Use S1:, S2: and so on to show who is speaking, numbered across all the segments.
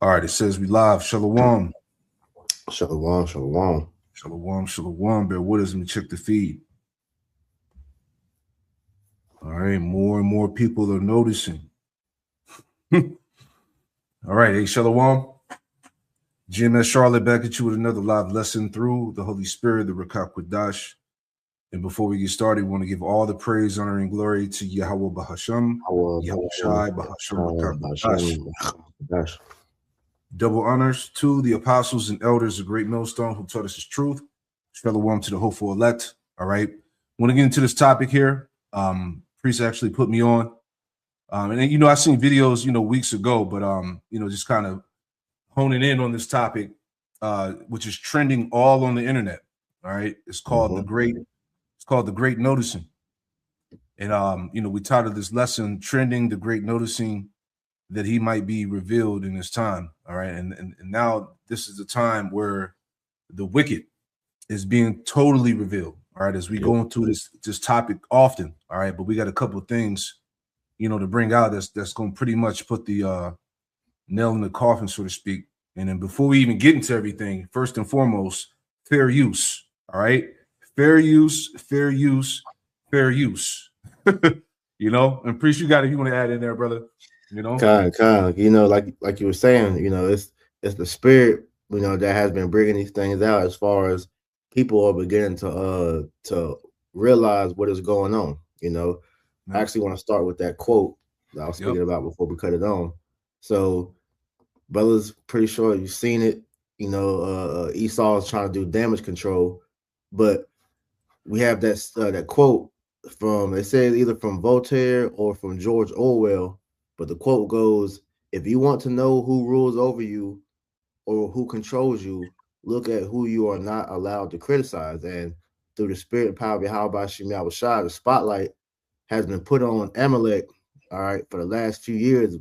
S1: All right, it says we live. Shalom.
S2: Shalom, shalom.
S1: Shalom, shalom. Bear with us. Let me check the feed. All right, more and more people are noticing. All right, hey, shalom. GMS Charlotte back at you with another live lesson through the Holy Spirit, the Rakak Quadash. And before we get started, we want to give all the praise, honor, and glory to Yahweh Bahasham, Yahweh Shai Bahasham Rakak Quadash. Double honors to the apostles and elders of Great Millstone who taught us his truth. Shalom to the hopeful elect. All right. Want to get into this topic here. Priest actually put me on. And I seen videos, weeks ago, but just kind of honing in on this topic, which is trending all on the internet. All right. It's called the Great Noticing. And we titled this lesson Trending the Great Noticing, that he might be revealed in his time. All right. And now this is the time where the wicked is being totally revealed. All right. As we go into this topic often. All right. But we got a couple of things, to bring out that's going to pretty much put the nail in the coffin, so to speak. And then before we even get into everything, first and foremost, fair use. All right. Fair use, fair use, fair use. And Priest, you got it. You want to add in there, brother?
S2: Kind, like you were saying, it's the spirit, that has been bringing these things out, as far as people are beginning to realize what is going on. I actually want to start with that quote that I was speaking about before we cut it on. So, brothers, pretty sure you've seen it. Esau is trying to do damage control, but we have that quote from, it says either from Voltaire or from George Orwell. But the quote goes, if you want to know who rules over you or who controls you, look at who you are not allowed to criticize. And through the spirit and power of Yahweh Shem Shai, the spotlight has been put on Amalek, all right, for the last few years,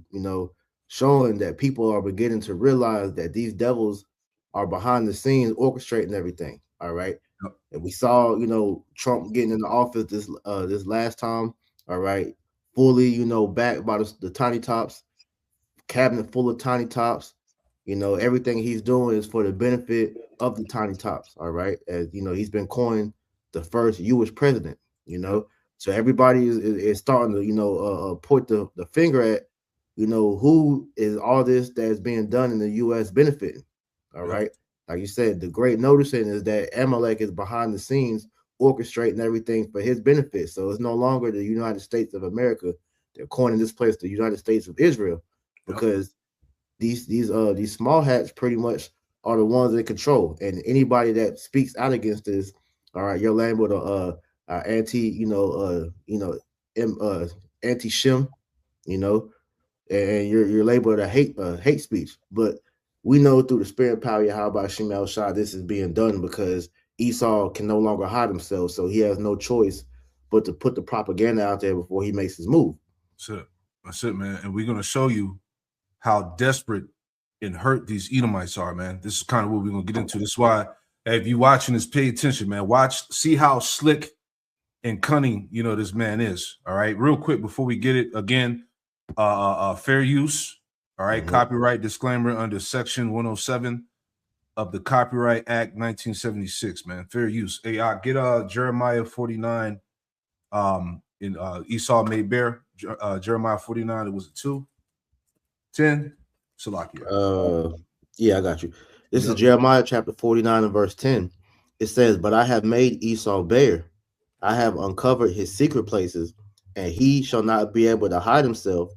S2: showing that people are beginning to realize that these devils are behind the scenes orchestrating everything, all right? And we saw, Trump getting in the office this last time, all right, fully, backed by the tiny tops, cabinet full of tiny tops. Everything he's doing is for the benefit of the tiny tops. All right. As he's been coined the first U.S. president, so everybody is starting to, point the finger at, who is all this that is being done in the U.S. benefiting. All right. Like you said, the great noticing is that Amalek is behind the scenes orchestrating everything for his benefit. So it's no longer the United States of America. They're coining this place the United States of Israel, because these small hats pretty much are the ones in control. And anybody that speaks out against this, all right, you're labeled anti-Shem, and you're labeled a hate speech. But we know through the spirit and power of Yahweh Shem Shai, this is being done because Esau can no longer hide himself, so he has no choice but to put the propaganda out there before he makes his move.
S1: That's it, man. And we're going to show you how desperate and hurt these Edomites are, man. This is kind of what we're going to get into. This is why, if you're watching this, pay attention, man. See how slick and cunning, this man is. All right. Real quick before we get it, again, fair use. All right. Copyright disclaimer under Section 107 of the Copyright Act 1976, man. Fair use. Hey, I get Jeremiah 49 in Esau made bear. Jeremiah 49, it was a 2:10. Salakia.
S2: Yeah, I got you. This is Jeremiah chapter 49 and verse 10. It says, but I have made Esau bare. I have uncovered his secret places, and he shall not be able to hide himself.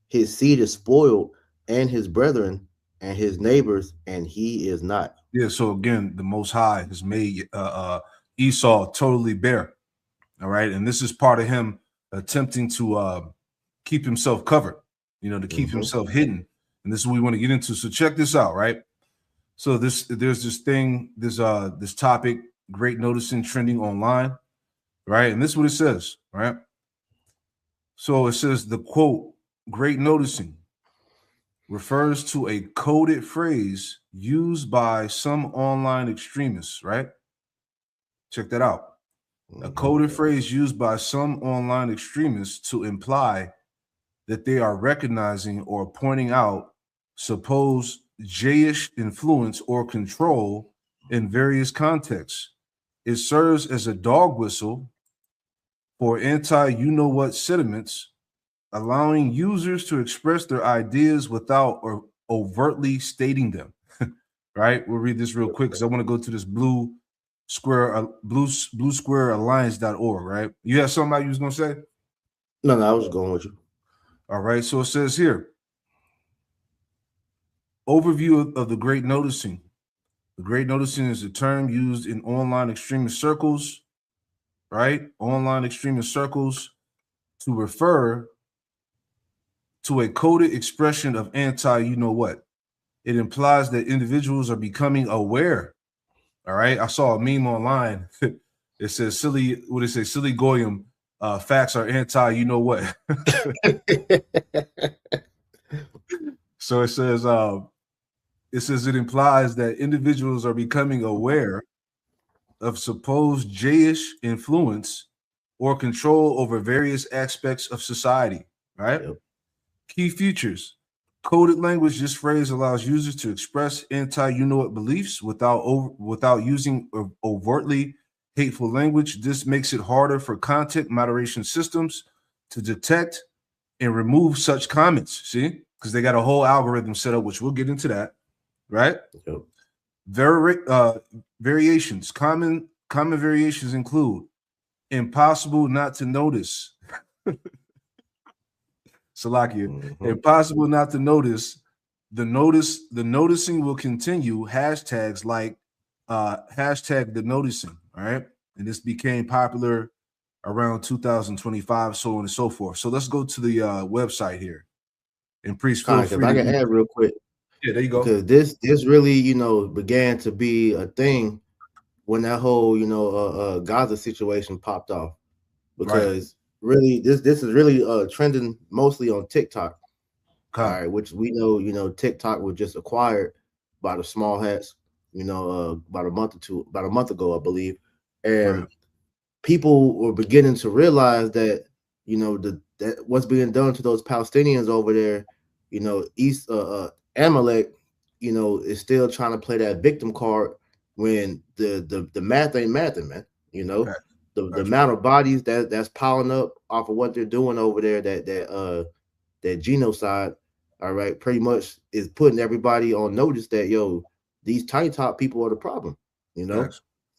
S2: His seed is spoiled, and his brethren, and his neighbors, and he is not.
S1: Yeah, so again, the Most High has made Esau totally bare. All right, and this is part of him attempting to keep himself covered, to keep himself hidden. And this is what we want to get into. So check this out, right? So there's this thing, this topic, great noticing, trending online, right? And this is what it says, right? So it says the quote, great noticing, refers to a coded phrase used by some online extremists, right? Check that out. A coded phrase used by some online extremists to imply that they are recognizing or pointing out supposed Jayish influence or control in various contexts. It serves as a dog whistle for anti-you-know-what sentiments, allowing users to express their ideas without or overtly stating them. Right? We'll read this real quick because I want to go to this blue square alliance.org, right? You have something you was gonna say?
S2: No, I was going with you.
S1: All right, so it says here, overview of the Great Noticing. The Great Noticing is a term used in online extremist circles, right? Online extremist circles to refer to a coded expression of anti-you-know-what. It implies that individuals are becoming aware. All right, I saw a meme online. It says silly, what it say? Silly Goyim, facts are anti-you-know-what. So it says it implies that individuals are becoming aware of supposed Jayish influence or control over various aspects of society, right?
S2: Yep.
S1: Key features. Coded language. This phrase allows users to express anti-you-know-what beliefs without using overtly hateful language. This makes it harder for content moderation systems to detect and remove such comments. See? Because they got a whole algorithm set up, which we'll get into that, right?
S2: Yep.
S1: Variations. Common variations include impossible not to notice. Salakia, impossible not to notice. The noticing will continue. Hashtags like hashtag the noticing. All right, and this became popular around 2025, so on and so forth. So let's go to the website here, and priest, feel free
S2: I
S1: to.
S2: can add real quick.
S1: Yeah, there you go.
S2: Because this really, began to be a thing when that whole, Gaza situation popped off. Because really, this is really trending mostly on TikTok. All right, which we know, TikTok was just acquired by the small hats, about a month ago, I believe. And people were beginning to realize that, that what's being done to those Palestinians over there, East Amalek, is still trying to play that victim card when the math ain't mathing, man. The amount of bodies that's piling up off of what they're doing over there, that genocide, all right, pretty much is putting everybody on notice that these tight top people are the problem,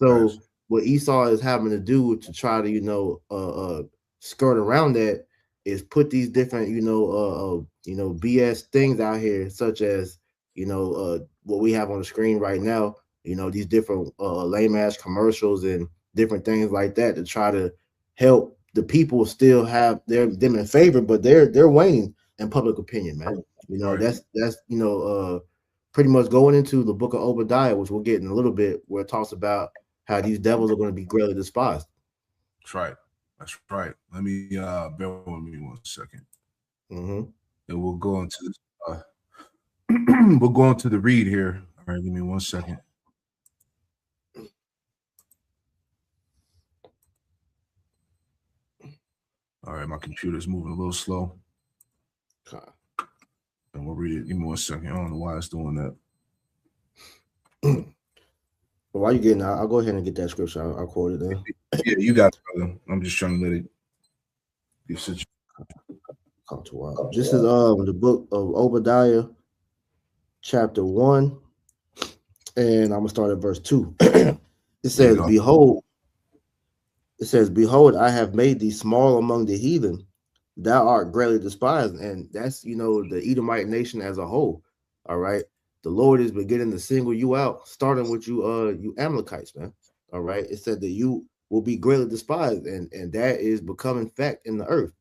S2: So what Esau is having to do to try to skirt around that is put these different BS things out here, such as what we have on the screen right now, these different lame ass commercials and different things like that to try to help the people still have them in favor, but they're waning in public opinion, man. That's pretty much going into the book of Obadiah, which we'll get in a little bit, where it talks about how these devils are going to be greatly despised.
S1: That's right. Let me bear with me 1 second. And we'll go into this. We'll go into the read here. All right, give me 1 second. All right, my computer's moving a little slow. And we'll read it. Give me 1 second. I don't know why it's doing
S2: that. Well, while you getting that, I'll go ahead and get that scripture. I'll quote it then.
S1: Yeah, you got it, brother. I'm just trying to let it be such.
S2: This is the book of Obadiah, chapter 1, and I'm gonna start at verse 2. It says, "Behold, I have made thee small among the heathen; thou art greatly despised." And that's the Edomite nation as a whole. All right, the Lord is beginning to single you out, starting with you Amalekites, man. All right, it said that you will be greatly despised, and that is becoming fact in the earth.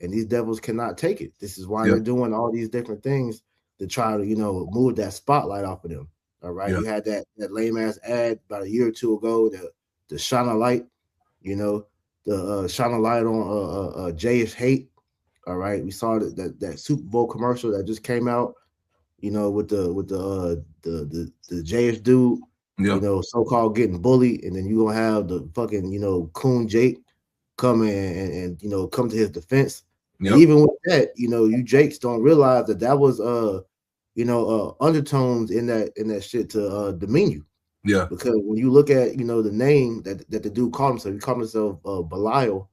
S2: And these devils cannot take it. This is why they're doing all these different things to try to, move that spotlight off of them. All right. You had that lame ass ad about a year or two ago, the shine a light, the shine a light on Jayish hate. All right. We saw that Super Bowl commercial that just came out, with the Jayish dude, so-called getting bullied, and then you're gonna have the fucking, coon Jake come in and come to his defense. Even with that, you Jakes don't realize that was undertones in that shit to demean you.
S1: Yeah.
S2: Because when you look at the name that the dude called himself, he called himself Belial,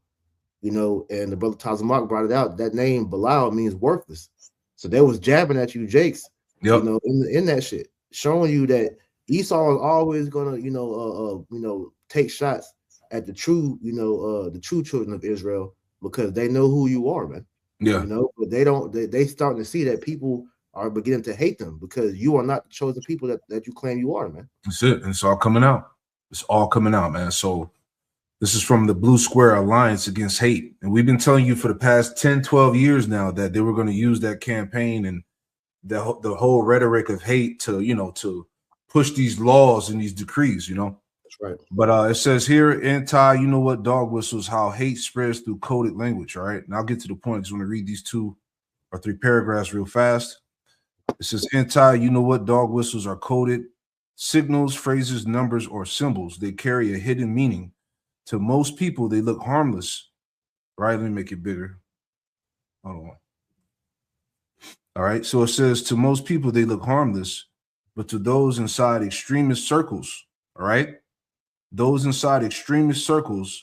S2: and the brother Tazamak brought it out. That name Belial means worthless. So they was jabbing at you, Jakes,
S1: Yep.
S2: in that shit, showing you that Esau is always gonna, take shots at the true, the true children of Israel because they know who you are, man.
S1: Yeah.
S2: But they don't. They starting to see that people are beginning to hate them because you are not the chosen people that you claim you are, man.
S1: That's it. And it's all coming out. It's all coming out, man. So this is from the Blue Square Alliance Against Hate. And we've been telling you for the past 10, 12 years now that they were going to use that campaign and the whole rhetoric of hate to, to push these laws and these decrees,
S2: That's right.
S1: But it says here, dog whistles, how hate spreads through coded language. All right. And I'll get to the point. I just want to read these 2 or 3 paragraphs real fast. It says, dog whistles are coded signals, phrases, numbers, or symbols. They carry a hidden meaning. To most people, they look harmless. Right? Let me make it bigger. Hold on. All right. So it says, to most people, they look harmless, but to those inside extremist circles, all right, those inside extremist circles,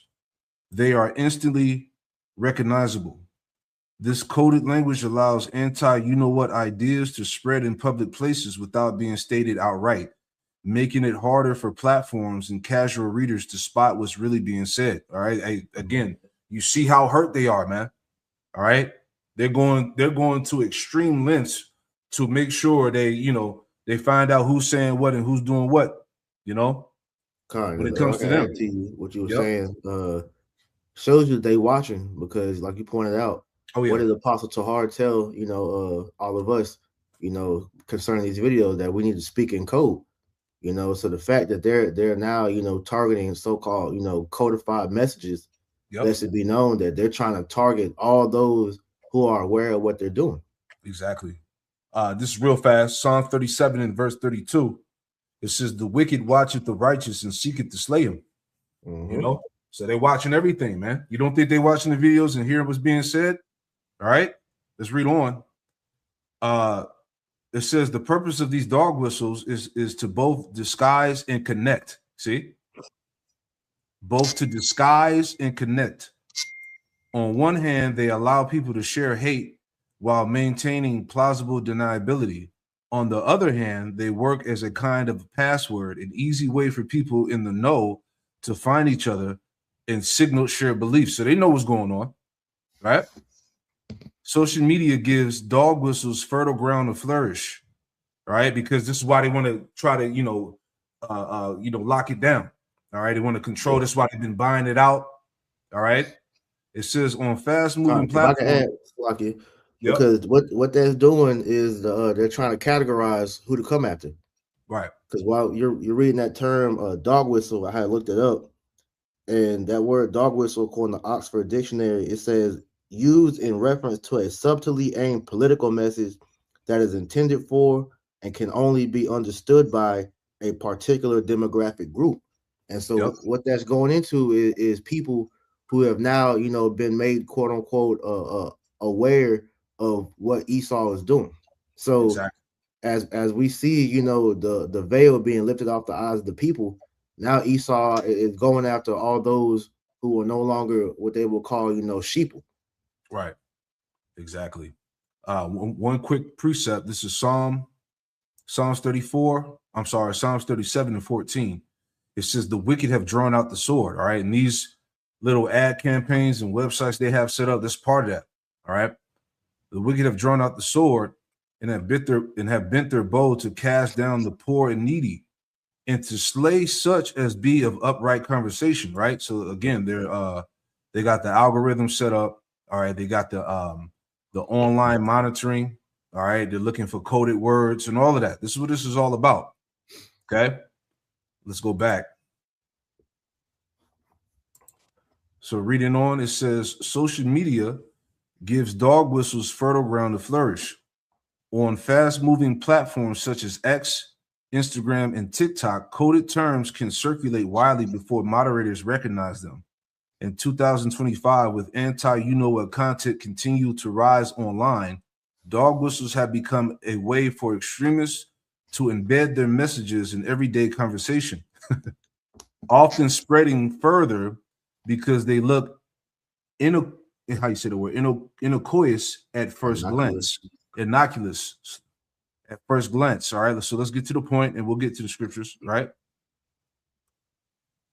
S1: they are instantly recognizable. This coded language allows ideas to spread in public places without being stated outright, making it harder for platforms and casual readers to spot what's really being said. All right. Again, you see how hurt they are, man. All right. They're going to extreme lengths to make sure they find out who's saying what and who's doing what, when it comes to them.
S2: To you, what you were saying shows you they watching because, like you pointed out, what did Apostle Tahar tell all of us, concerning these videos that we need to speak in code. So the fact that they're now targeting so-called codified messages, let it be known that they're trying to target all those who are aware of what they're doing.
S1: Exactly. This is real fast. Psalm 37 and verse 32. It says, the wicked watcheth the righteous and seeketh to slay him.
S2: Mm-hmm.
S1: So they're watching everything, man. You don't think they're watching the videos and hearing what's being said? All right. Let's read on. It says the purpose of these dog whistles is to both disguise and connect. See? Both to disguise and connect. On one hand, they allow people to share hate while maintaining plausible deniability. On the other hand, they work as a kind of password, an easy way for people in the know to find each other and signal shared beliefs. So they know what's going on, right? Social media gives dog whistles fertile ground to flourish, right? Because this is why they want to try to, lock it down. All right. They want to control. That's why they've been buying it out. All right. It says on fast moving platforms.
S2: If I can add, Lucky, because what they're doing is they're trying to categorize who to come after.
S1: Right.
S2: Because while you're reading that term dog whistle, I had looked it up, and that word dog whistle, according to Oxford Dictionary, it says used in reference to a subtly aimed political message that is intended for and can only be understood by a particular demographic group. And so what that's going into is people who have now, been made quote unquote aware of what Esau is doing. So as we see, the veil being lifted off the eyes of the people, now Esau is going after all those who are no longer what they will call, sheeple.
S1: Right. Exactly. One quick precept. This is Psalms 34. I'm sorry, Psalms 37 and 14. It says the wicked have drawn out the sword. All right. And these little ad campaigns and websites they have set up, that's part of that. All right. The wicked have drawn out the sword and have bent their bow to cast down the poor and needy and to slay such as be of upright conversation. Right. So again, they got the algorithm set up. All right. They got the online monitoring. All right. They're looking for coded words and all of that. This is what this is all about. Okay. Let's go back. So reading on, it says social media gives dog whistles fertile ground to flourish. On fast-moving platforms such as X, Instagram, and TikTok, coded terms can circulate widely before moderators recognize them. In 2025, with anti-you-know-what content continue to rise online, Dog whistles have become a way for extremists to embed their messages in everyday conversation, often spreading further because they look inno- how you say the word innocuous at first glance,
S2: Innocuous.
S1: innocuous at first glance. All right, so let's get to the point, and we'll get to the scriptures. Right.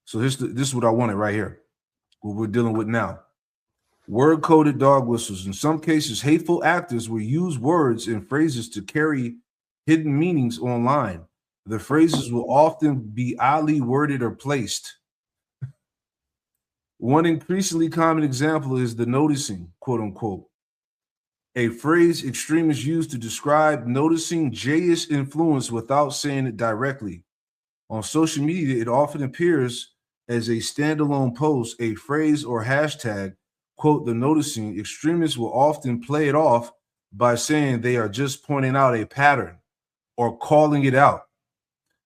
S1: So this is what I wanted right here. What we're dealing with now. Word-coded dog whistles. In some cases, hateful actors will use words and phrases to carry hidden meanings online. The phrases will often be oddly worded or placed. One increasingly common example is the noticing, quote unquote, a phrase extremists use to describe noticing jayish influence without saying it directly. On social media, it often appears as a standalone post, a phrase, or hashtag, quote, the noticing. Extremists will often play it off by saying they are just pointing out a pattern or calling it out,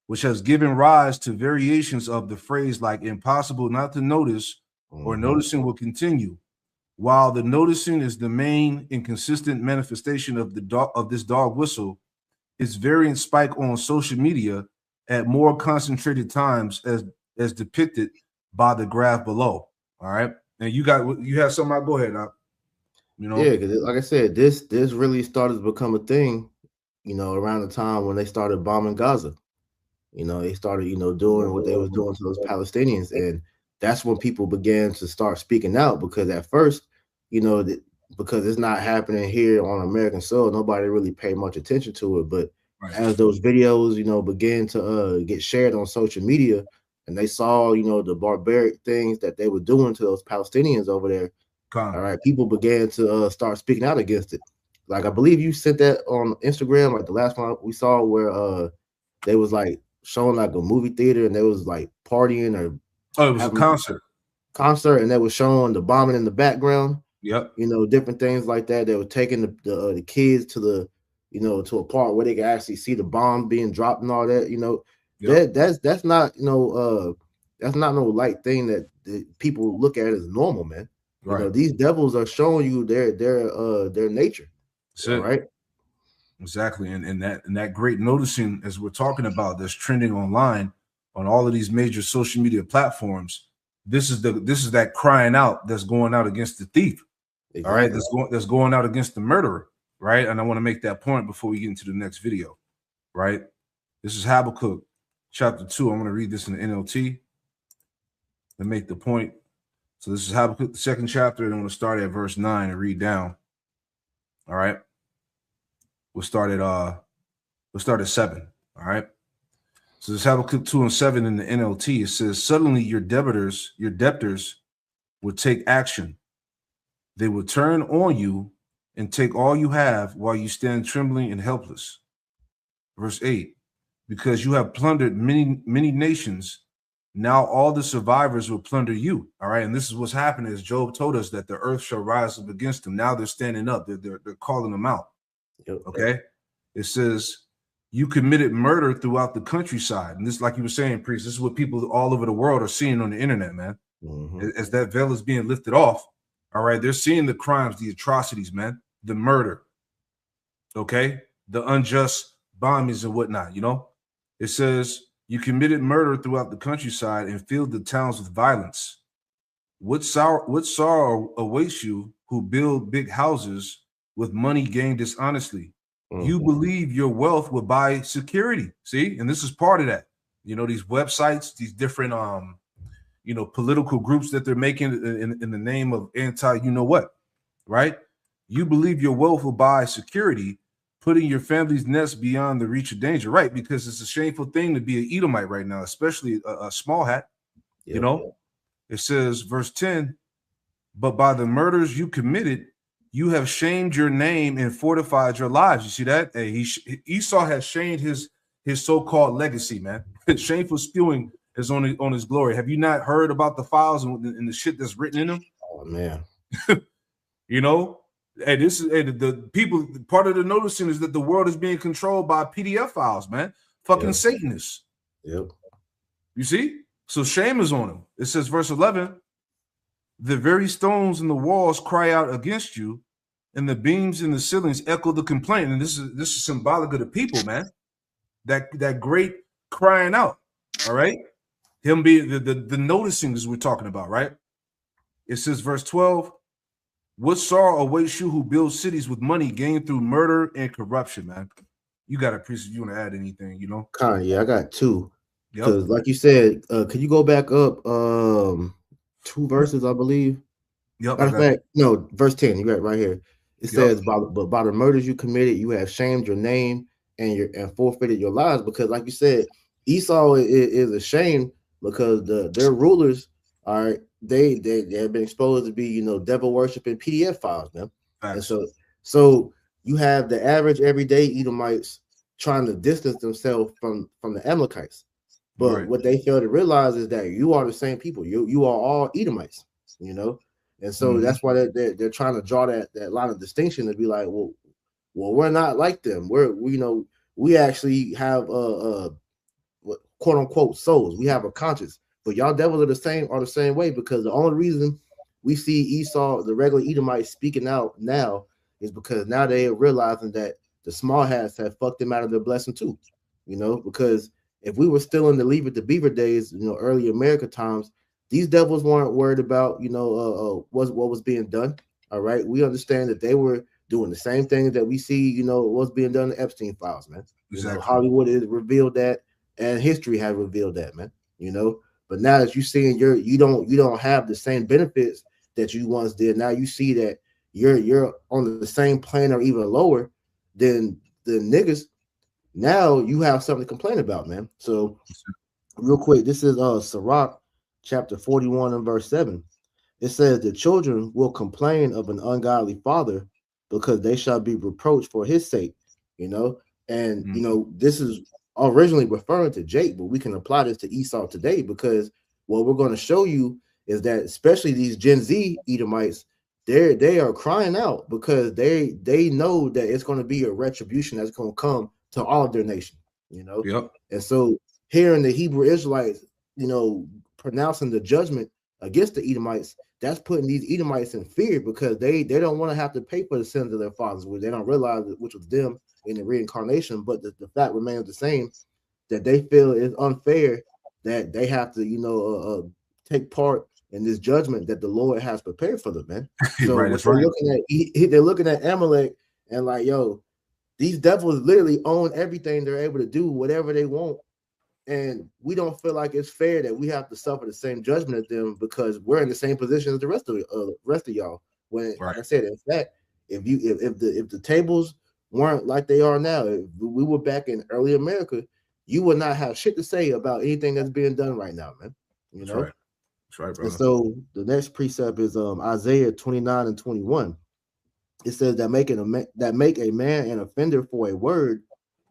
S1: which has given rise to variations of the phrase like impossible not to notice or noticing will continue. While the noticing is the main and consistent manifestation of this dog whistle, its variants spike on social media at more concentrated times as depicted by the graph below. All right. And you have something, I'll go ahead.
S2: Yeah, because like I said, this really started to become a thing, around the time when they started bombing Gaza. They started, doing what they was doing to those Palestinians, and that's when people began to start speaking out. Because at first, because it's not happening here on American soil, nobody really paid much attention to it. But as those videos, began to get shared on social media, and they saw, the barbaric things that they were doing to those Palestinians over there, all right, people began to start speaking out against it. Like I believe you sent that on Instagram, like the last one we saw, where they was like showing like a movie theater and they was like partying or
S1: it was a
S2: concert, and they was showing the bombing in the background.
S1: Yep.
S2: Different things like that. They were taking the kids to the to a part where they could actually see the bomb being dropped and all that. That's not that's not no light thing that people look at as normal, man. These devils are showing you their nature. All right.
S1: Exactly. And that great noticing, as we're talking about, that's trending online on all of these major social media platforms. This is that crying out that's going out against the thief. Exactly. All right. That's going out against the murderer. Right. And I want to make that point before we get into the next video. Right. This is Habakkuk chapter 2. I'm going to read this in the NLT to make the point. So this is Habakkuk, the second chapter, and I'm going to start at verse 9 and read down. All right. We'll start at 7. All right. So this Habakkuk 2 and 7 in the NLT. It says, suddenly your debtors will take action. They will turn on you and take all you have while you stand trembling and helpless. Verse 8, because you have plundered many nations, now all the survivors will plunder you. All right. And this is what's happening, as Job told us, that the earth shall rise up against them. Now they're standing up. They're calling them out. Okay. It says, you committed murder throughout the countryside. And this, like you were saying, Priest, this is what people all over the world are seeing on the internet, man. As that veil is being lifted off. All right. They're seeing the crimes, the atrocities, man, the murder. Okay. The unjust bombings and whatnot. It says, you committed murder throughout the countryside and filled the towns with violence. What sorrow awaits you who build big houses with money gained dishonestly? You believe your wealth will buy security. See, and this is part of that. These websites, these different political groups that they're making in the name of anti right? You believe your wealth will buy security, putting your family's nest beyond the reach of danger, right? Because it's a shameful thing to be an Edomite right now, especially a small hat. It says, verse 10, but by the murders you committed, you have shamed your name and fortified your lives. You see that? Hey, Esau has shamed his so-called legacy, man. Shameful spewing is on his glory. Have you not heard about the files and the shit that's written in them?
S2: Oh man.
S1: Hey, this is the people. Part of the noticing is that the world is being controlled by PDF files, man. Fucking Satanists.
S2: Yep.
S1: You see? So shame is on them. It says, verse 11, the very stones in the walls cry out against you. and the beams in the ceilings echo the complaint. And this is symbolic of the people, man. That great crying out. All right. Him being the noticing is we're talking about, right? It says, verse 12, what sorrow awaits you who build cities with money gained through murder and corruption, man? You got a priest. If you want to add anything, you know?
S2: Kind of, yeah, I got two.
S1: Yep.
S2: Because like you said, could you go back up 2 verses, I believe?
S1: Yep.
S2: Matter of fact, no, verse 10, you got it right here. It says, but by the murders you committed, you have shamed your name and forfeited your lives. Because, like you said, Esau is ashamed because their rulers are they have been exposed to be, you know, devil worshiping PDF files, man.
S1: Facts.
S2: And so you have the average everyday Edomites trying to distance themselves from the Amalekites. But what they fail to realize is that you are the same people. You are all Edomites, you know. And so that's why they're trying to draw that line of distinction to be like, well, we're not like them. We actually have quote unquote souls. We have a conscience. But y'all devils are the same way, because the only reason we see Esau, the regular Edomites, speaking out now is because now they are realizing that the small hats have fucked them out of their blessing too. You know, because if we were still in the Leave It to Beaver days, you know, early America times, these devils weren't worried about, you know, what was being done. All right. We understand that they were doing the same things that we see, you know, was being done in the Epstein files, man. Exactly. You know, Hollywood has revealed that, and history has revealed that, man. You know, but now that you're seeing you don't have the same benefits that you once did. Now you see that you're on the same plane or even lower than the niggas. Now you have something to complain about, man. So real quick, this is Sirach chapter 41 and verse 7. It says, the children will complain of an ungodly father because they shall be reproached for his sake, you know. And you know, this is originally referring to Jake, but we can apply this to Esau today, because what we're going to show you is that especially these Gen Z Edomites, they are crying out because they know that it's going to be a retribution that's going to come to all of their nation, you know. And so hearing the Hebrew Israelites, you know, pronouncing the judgment against the Edomites, that's putting these Edomites in fear, because they don't want to have to pay for the sins of their fathers, which they don't realize which was them in the reincarnation. But the fact remains the same, that they feel is unfair that they have to, you know, take part in this judgment that the Lord has prepared for them, man. So they're looking at Amalek and like, yo, these devils literally own everything. They're able to do whatever they want. And we don't feel like it's fair that we have to suffer the same judgment as them, because we're in the same position as the rest of y'all. When, like I said, in fact, if the tables weren't like they are now, if we were back in early America, you would not have shit to say about anything that's being done right now, man. You know,
S1: that's right, brother.
S2: And so the next precept is Isaiah 29 and 21. It says that make a man an offender for a word,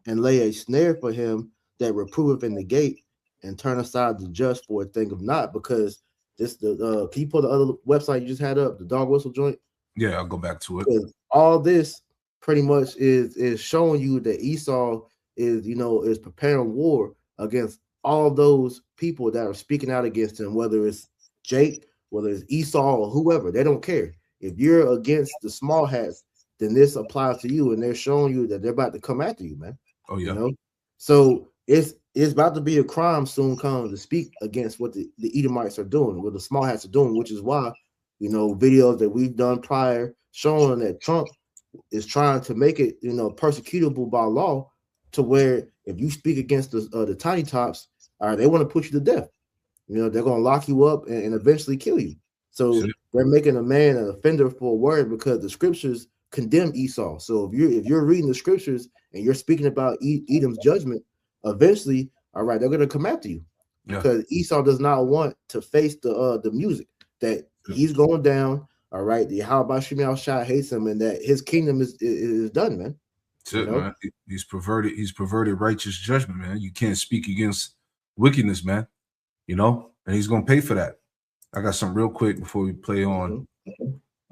S2: and lay a snare for him that reproveth in the gate, and turn aside the just for a thing of naught. Because this can you pull the other website you just had up, the dog whistle joint?
S1: Yeah, I'll go back to it.
S2: Because all this pretty much is showing you that Esau is preparing war against all those people that are speaking out against him, whether it's Jake, whether it's Esau, or whoever. They don't care. If you're against the small hats, then this applies to you, and they're showing you that they're about to come after you, man.
S1: Oh yeah.
S2: You know? So it's about to be a crime soon come to speak against what the Edomites are doing, what the small hats are doing, which is why, you know, videos that we've done prior showing that Trump is trying to make it, you know, persecutable by law, to where if you speak against the tiny tops, they want to put you to death. You know, they're going to lock you up and eventually kill you. So they're making a man an offender for a word, because the scriptures condemn Esau. So if you're reading the scriptures and you're speaking about Edom's judgment, eventually, all right, they're going to come after you, because Esau does not want to face the music that he's going down. All right, the how about Shemal Shah hates him, and that his kingdom is done, man.
S1: That's it, man. He's perverted righteous judgment, man. You can't speak against wickedness, man. You know, and he's going to pay for that. I got some real quick before we play on.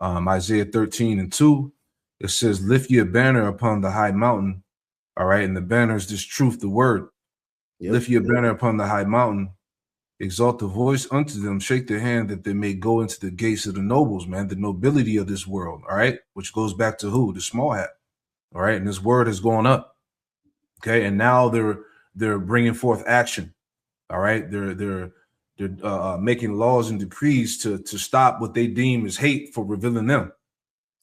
S1: Isaiah 13 and 2. It says, lift your banner upon the high mountain. All right. And the banner is this truth, the word. Lift your banner upon the high mountain. exalt the voice unto them, shake their hand that they may go into the gates of the nobles, man, the nobility of this world, all right? Which goes back to who? The small hat, all right? And this word is going up, okay? And now they're bringing forth action, all right? They're making laws and decrees to stop what they deem as hate for revealing them,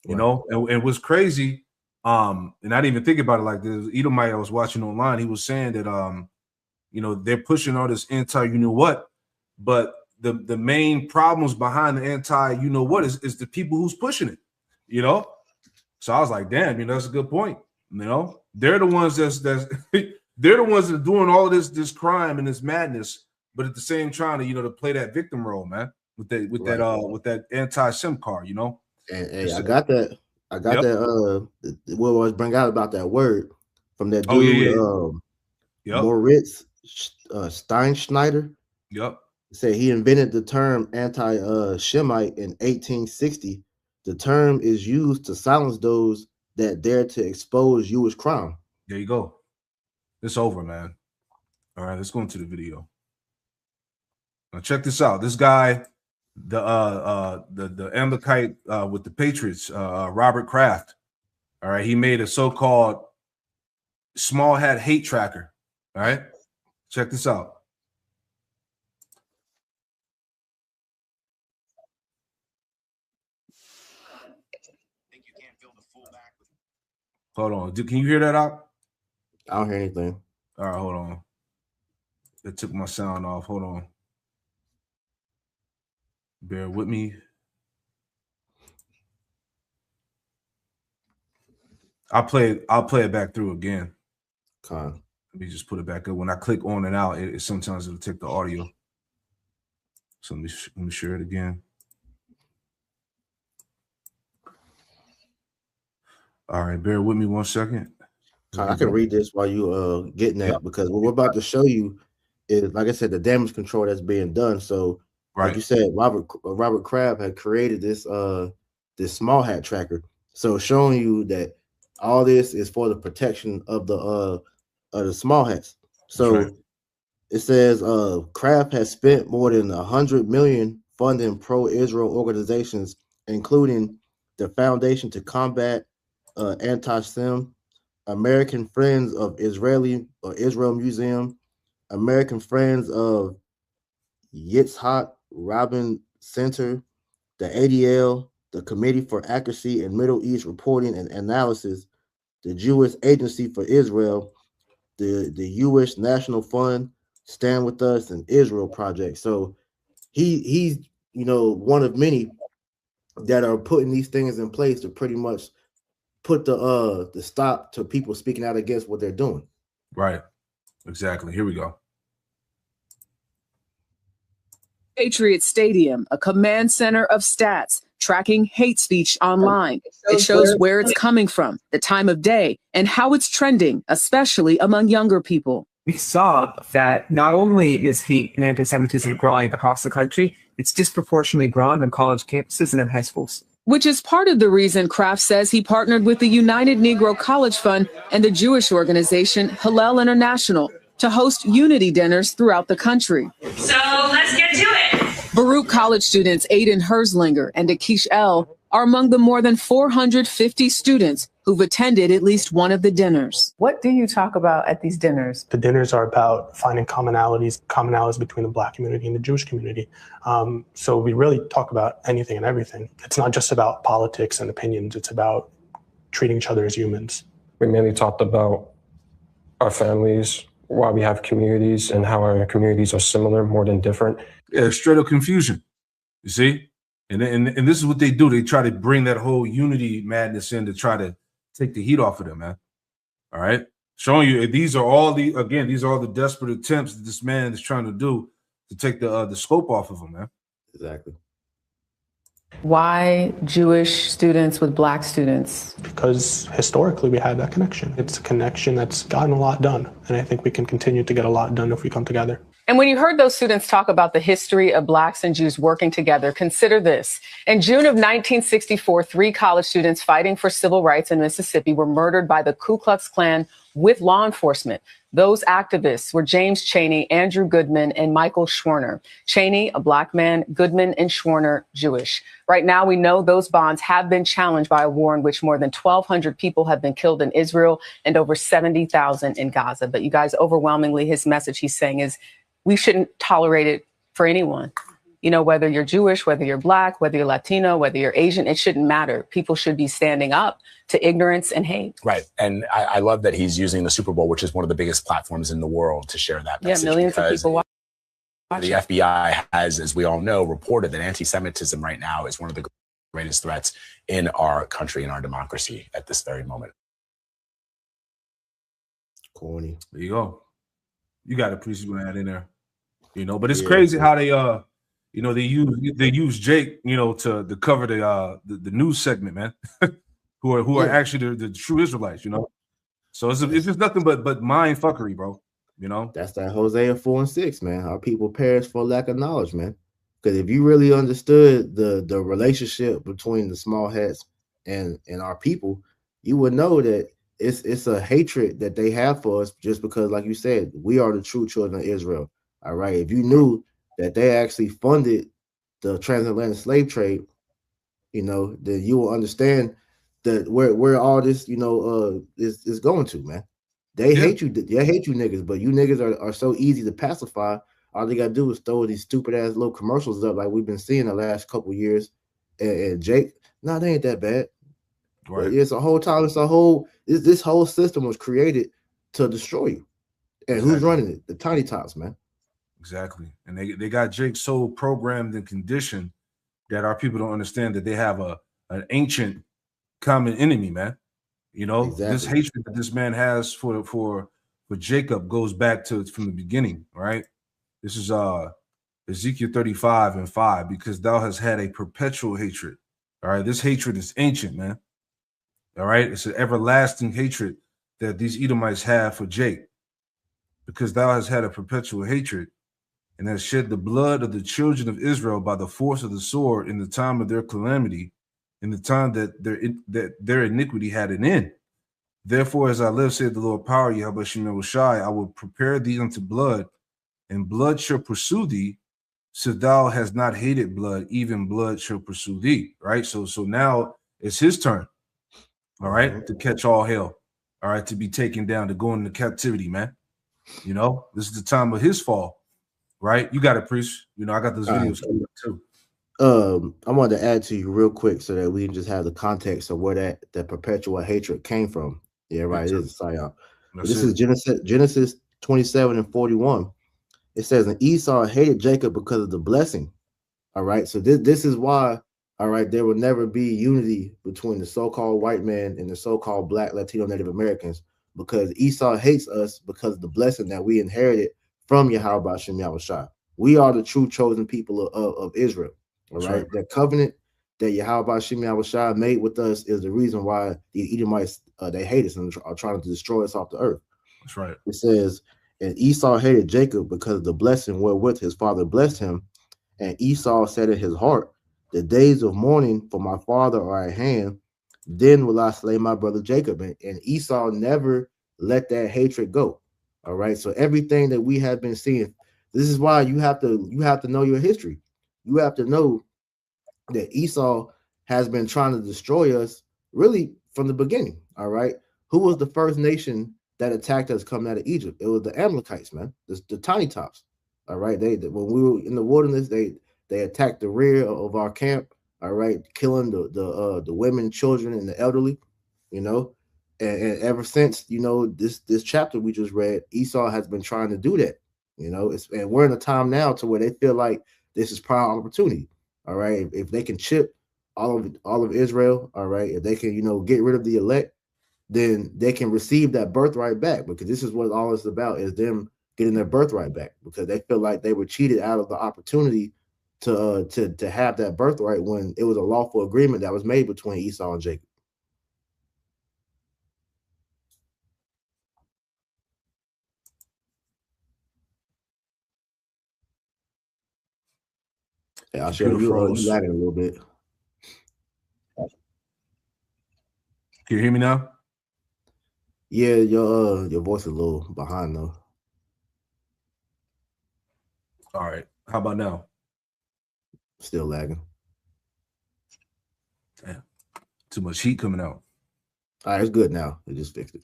S1: you know? And what's crazy, and I didn't even think about it like this. Edomite I was watching online, he was saying that, you know, they're pushing all this anti, you know what, but the main problems behind the anti, you know what, is the people who's pushing it, you know? So I was like, damn, you know, that's a good point. You know, they're the ones that's they're the ones that are doing all this crime and this madness, but at the same trying to, you know, to play that victim role, man, with that anti-SIM card, you know.
S2: And hey, I got that. What I was bring out about that word from that dude, Moritz Steinschneider.
S1: Yep.
S2: Said he invented the term anti-Shemite in 1860. The term is used to silence those that dare to expose Jewish crime.
S1: There you go. It's over, man. All right, let's go into the video. Now check this out. This guy, the Amalekite with the Patriots, Robert Kraft. All right, he made a so-called small hat hate tracker. All right, check this out. Hold on. Can you hear that out?
S2: I don't hear anything.
S1: All right, hold on. It took my sound off. Hold on. Bear with me. I'll play it back through again.
S2: Okay.
S1: Let me just put it back up. When I click on and out, sometimes it'll take the audio. So let me share it again. All right, bear with me 1 second.
S2: I can read this while you getting that, because what we're about to show you is, like I said, the damage control that's being done. So, like you said, Robert Kraft had created this this small hat tracker. So showing you that all this is for the protection of the small hats. So it says Kraft has spent more than $100 million funding pro-Israel organizations, including the Foundation to Combat Anti-Sem, American Friends of Israel Museum, American Friends of Yitzhak Rabin Center, the ADL, the Committee for Accuracy in Middle East Reporting and Analysis, the Jewish Agency for Israel, the Jewish National Fund, Stand With Us, and Israel Project. So he's one of many that are putting these things in place to pretty much put the stop to people speaking out against what they're doing.
S1: Right. Exactly. Here we go.
S3: Patriot Stadium, a command center of stats, tracking hate speech online. It shows where it's coming from, the time of day, and how it's trending, especially among younger people.
S4: We saw that not only is hate and anti-Semitism growing across the country, it's disproportionately grown on college campuses and in high schools.
S3: Which is part of the reason Kraft says he partnered with the United Negro College Fund and the Jewish organization Hillel International to host unity dinners throughout the country.
S5: So let's get to it.
S3: Baruch College students Aiden Herzlinger and Akish L. are among the more than 450 students who've attended at least one of the dinners.
S6: What do you talk about at these dinners?
S7: The dinners are about finding commonalities between the Black community and the Jewish community. So we really talk about anything and everything. It's not just about politics and opinions. It's about treating each other as humans.
S8: We mainly talked about our families, why we have communities, and how our communities are similar more than different.
S1: Yeah, straight up confusion. You see? And this is what they do. They try to bring that whole unity madness in to try to take the heat off of them, man. All right? Showing you these are all the desperate attempts that this man is trying to do to take the scope off of him, man.
S2: Exactly.
S6: Why Jewish students with Black students?
S7: Because historically we had that connection. It's a connection that's gotten a lot done. And I think we can continue to get a lot done if we come together.
S3: And when you heard those students talk about the history of Blacks and Jews working together, consider this. In June of 1964, 3 college students fighting for civil rights in Mississippi were murdered by the Ku Klux Klan with law enforcement. Those activists were James Chaney, Andrew Goodman, and Michael Schwerner. Chaney, a Black man, Goodman and Schwerner, Jewish. Right now, we know those bonds have been challenged by a war in which more than 1,200 people have been killed in Israel and over 70,000 in Gaza. But you guys, overwhelmingly, his message he's saying is we shouldn't tolerate it for anyone. You know, whether you're Jewish, whether you're Black, whether you're Latino, whether you're Asian, it shouldn't matter. People should be standing up to ignorance and hate.
S9: Right. And I love that he's using the Super Bowl, which is one of the biggest platforms in the world, to share that message.
S3: Yeah, millions of people watch.
S9: The FBI has, as we all know, reported that anti-Semitism right now is one of the greatest threats in our country and our democracy at this very moment.
S2: Corny.
S1: There you go. You got a priest you want to add in there, you know. But it's crazy how they, you know, they use Jake, you know, to cover the news segment, man. who are actually the true Israelites, you know. So it's just nothing but mind fuckery, bro. You know.
S2: That's that Hosea 4:6, man. Our people perish for lack of knowledge, man. Because if you really understood the relationship between the small hats and our people, you would know that it's a hatred that they have for us just because, like you said, we are the true children of Israel. All right. If you knew that they actually funded the transatlantic slave trade, you know, then you will understand that where all this, you know, is going to, man. They hate you. They hate you niggas, but you niggas are so easy to pacify. All they gotta do is throw these stupid ass little commercials up like we've been seeing the last couple years. And Jake, no, they ain't that bad. Right. It's a whole time. This whole system was created to destroy you. And who's running it? The tiny tots, man.
S1: Exactly. And they got Jake so programmed and conditioned that our people don't understand that they have an ancient common enemy, man. You know, this hatred that this man has for Jacob goes back to from the beginning, right? This is Ezekiel 35:5, because thou hast had a perpetual hatred. All right, this hatred is ancient, man. All right, it's an everlasting hatred that these Edomites have for Jake, because thou hast had a perpetual hatred and hast shed the blood of the children of Israel by the force of the sword in the time of their calamity, in the time that their iniquity had an end. Therefore, as I live, said the Lord power, Yahweh Shem Shai, I will prepare thee unto blood, and blood shall pursue thee. So thou hast not hated blood, even blood shall pursue thee. Right. So now it's his turn. All right, to catch all hell. All right, to be taken down, to go into captivity, man. You know, this is the time of his fall. Right. You got it, priest. You know, I got those videos too.
S2: I wanted to add to you real quick so that we can just have the context of where that perpetual hatred came from. Yeah, right. It is a psyop. This is Genesis 27:41. It says, and Esau hated Jacob because of the blessing. All right. So this is why, all right, there will never be unity between the so-called white man and the so-called Black, Latino, Native Americans, because Esau hates us because of the blessing that we inherited from Yahweh Shem Yahushua. We are the true chosen people of Israel. All right. That covenant that Yahweh Shem Yahushua made with us is the reason why the Edomites, they hate us and are trying to destroy us off the earth.
S1: That's right.
S2: It says, and Esau hated Jacob because of the blessing wherewith his father blessed him. And Esau said in his heart, the days of mourning for my father are at hand. Then will I slay my brother Jacob. And Esau never let that hatred go. All right. So everything that we have been seeing, this is why you have to know your history. You have to know that Esau has been trying to destroy us really from the beginning. All right. Who was the first nation that attacked us coming out of Egypt? It was the Amalekites, man. The tiny tops. All right. When we were in the wilderness, they attacked the rear of our camp. All right, killing the women, children, and the elderly. You know, and ever since, you know, this chapter we just read, Esau has been trying to do that. You know, and we're in a time now to where they feel like this is prime opportunity. All right, if they can chip all of Israel, all right, if they can, you know, get rid of the elect, then they can receive that birthright back, because this is what all it's about, is them getting their birthright back, because they feel like they were cheated out of the opportunity to have that birthright when it was a lawful agreement that was made between Esau and Jacob. Yeah, I'll show you. You lagging a little bit.
S1: Can you hear me now?
S2: Yeah, your voice is a little behind though.
S1: All right. How about now?
S2: Still lagging.
S1: Damn. Too much heat coming out.
S2: All right, it's good now. It just fixed it.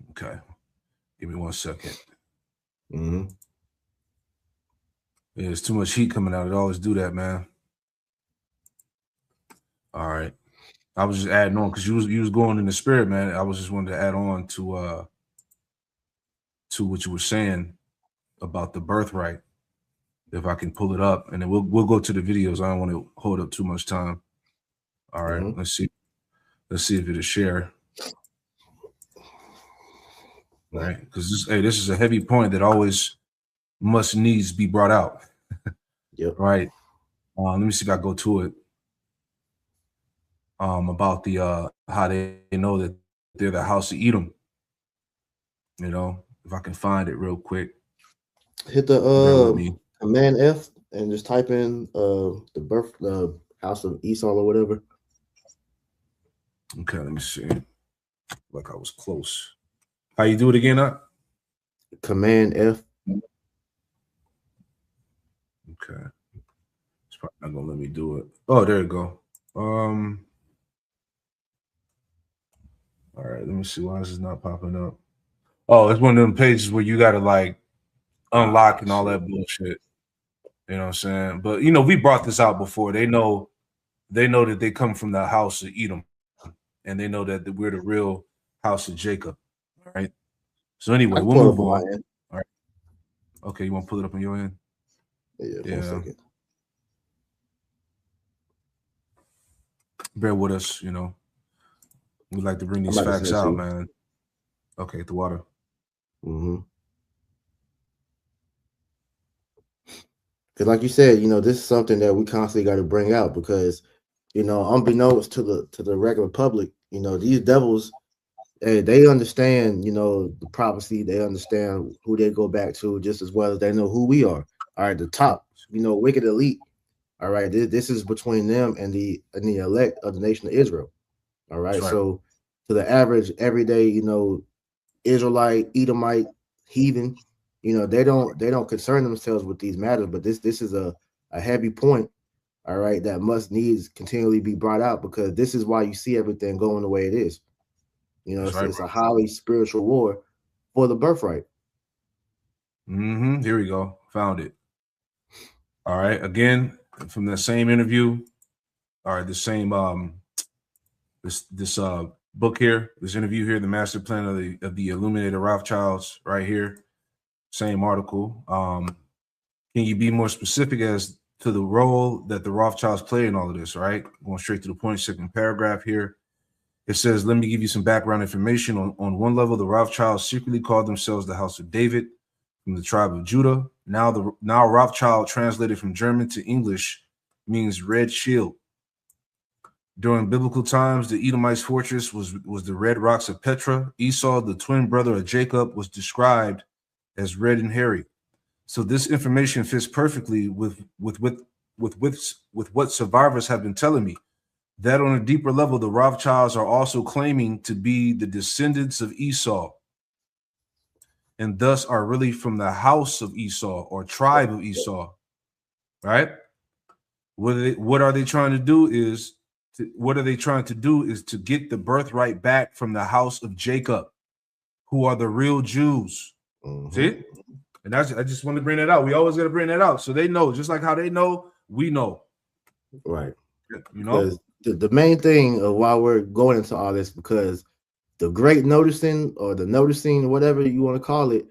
S1: Okay. Give me 1 second.
S2: Mm-hmm.
S1: Yeah, there's too much heat coming out. It always do that, man. All right. I was just adding on because you was going in the spirit, man. I was just wanted to add on to what you were saying about the birthright. If I can pull it up, and then we'll go to the videos. I don't want to hold up too much time. All right, let's see. Let's see if it'll share. All right, because this is a heavy point that always must needs be brought out.
S2: Yep.
S1: Right. Let me see if I go to it. About the how they know that they're the house of Edom. You know, if I can find it real quick.
S2: Hit the Command F and just type in the house of Esau or whatever.
S1: Okay, let me see. Like I was close. How you do it again, huh?
S2: Command F.
S1: Okay. It's probably not gonna let me do it. Oh, there you go. All right, let me see. Why is this not popping up? Oh, it's one of them pages where you gotta like unlock and all that bullshit. You know what I'm saying? But you know, we brought this out before. They know that they come from the house of Edom, and they know that we're the real house of Jacob. All right. So anyway, we'll move on. All right. Okay, you want to pull it up on your end?
S2: Yeah. 1 second.
S1: Bear with us, you know. We like to bring these facts out, man. Okay, the water.
S2: Mm-hmm. Because like you said, you know, this is something that we constantly got to bring out because, you know, unbeknownst to the regular public, you know, these devils, they understand, you know, the prophecy. They understand who they go back to just as well as they know who we are. All right, the top, you know, wicked elite. All right, this is between them and the elect of the nation of Israel. All right, so to the average, everyday, you know, Israelite, Edomite, heathen, you know, they don't concern themselves with these matters. But this is a heavy point, all right, that must needs continually be brought out because this is why you see everything going the way it is. You know, it's a highly spiritual war for the birthright.
S1: Here we go. Found it. All right. Again, from that same interview. All right, the same this book here, this interview here, the master plan of the Illuminated Rothschilds, right here. Same article. Can you be more specific as to the role that the Rothschilds play in all of this? Right, going straight to the point. Second paragraph here. It says, let me give you some background information. On one level, the Rothschilds secretly called themselves the House of David from the tribe of Judah. Now Rothschild, translated from German to English, means red shield. During biblical times, the Edomites' fortress was the red rocks of Petra. Esau, the twin brother of Jacob, was described as red and hairy. So this information fits perfectly with what survivors have been telling me. That on a deeper level, the Rothschilds are also claiming to be the descendants of Esau and thus are really from the house of Esau or tribe of Esau, right? What are they trying to do is to get the birthright back from the house of Jacob, who are the real Jews. See? And I just want to bring that out. We always got to bring that out. So they know, just like how they know, we know.
S2: Right.
S1: You know?
S2: The main thing of why we're going into all this, because the great noticing or the noticing, whatever you want to call it,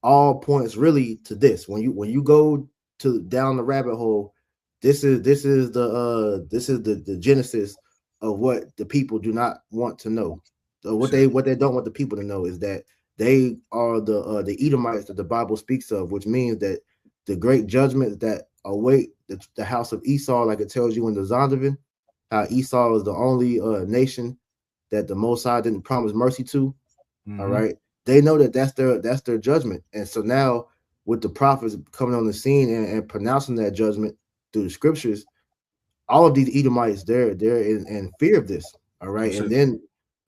S2: all points really to this. When you go to down the rabbit hole, this is the genesis of what the people do not want to know. So what they don't want the people to know is that they are the Edomites that the Bible speaks of, which means that the great judgment that await the house of Esau, like it tells you in the Zondervan, how Esau is the only nation that the Most High didn't promise mercy to. All right, they know that that's their judgment, and so now with the prophets coming on the scene and pronouncing that judgment through the scriptures, all of these Edomites, they're in fear of this. All right. And then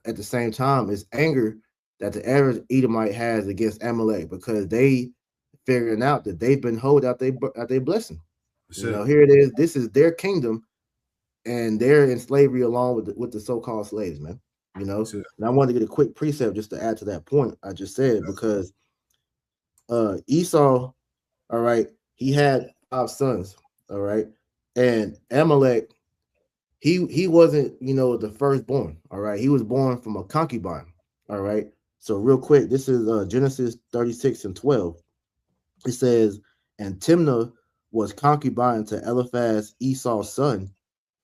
S2: at the same time, it's anger that the average Edomite has against Amalek, because they figuring out that they've been held out their blessing. You know, here it is. This is their kingdom, and they're in slavery along with the so-called slaves, man. You know, and I wanted to get a quick precept just to add to that point I just said, because Esau, all right, he had 5 sons, all right, and Amalek, he wasn't, you know, the firstborn, all right, he was born from a concubine, all right. So real quick, this is Genesis 36:12. It says, and Timnah was concubine to Eliphaz, Esau's son,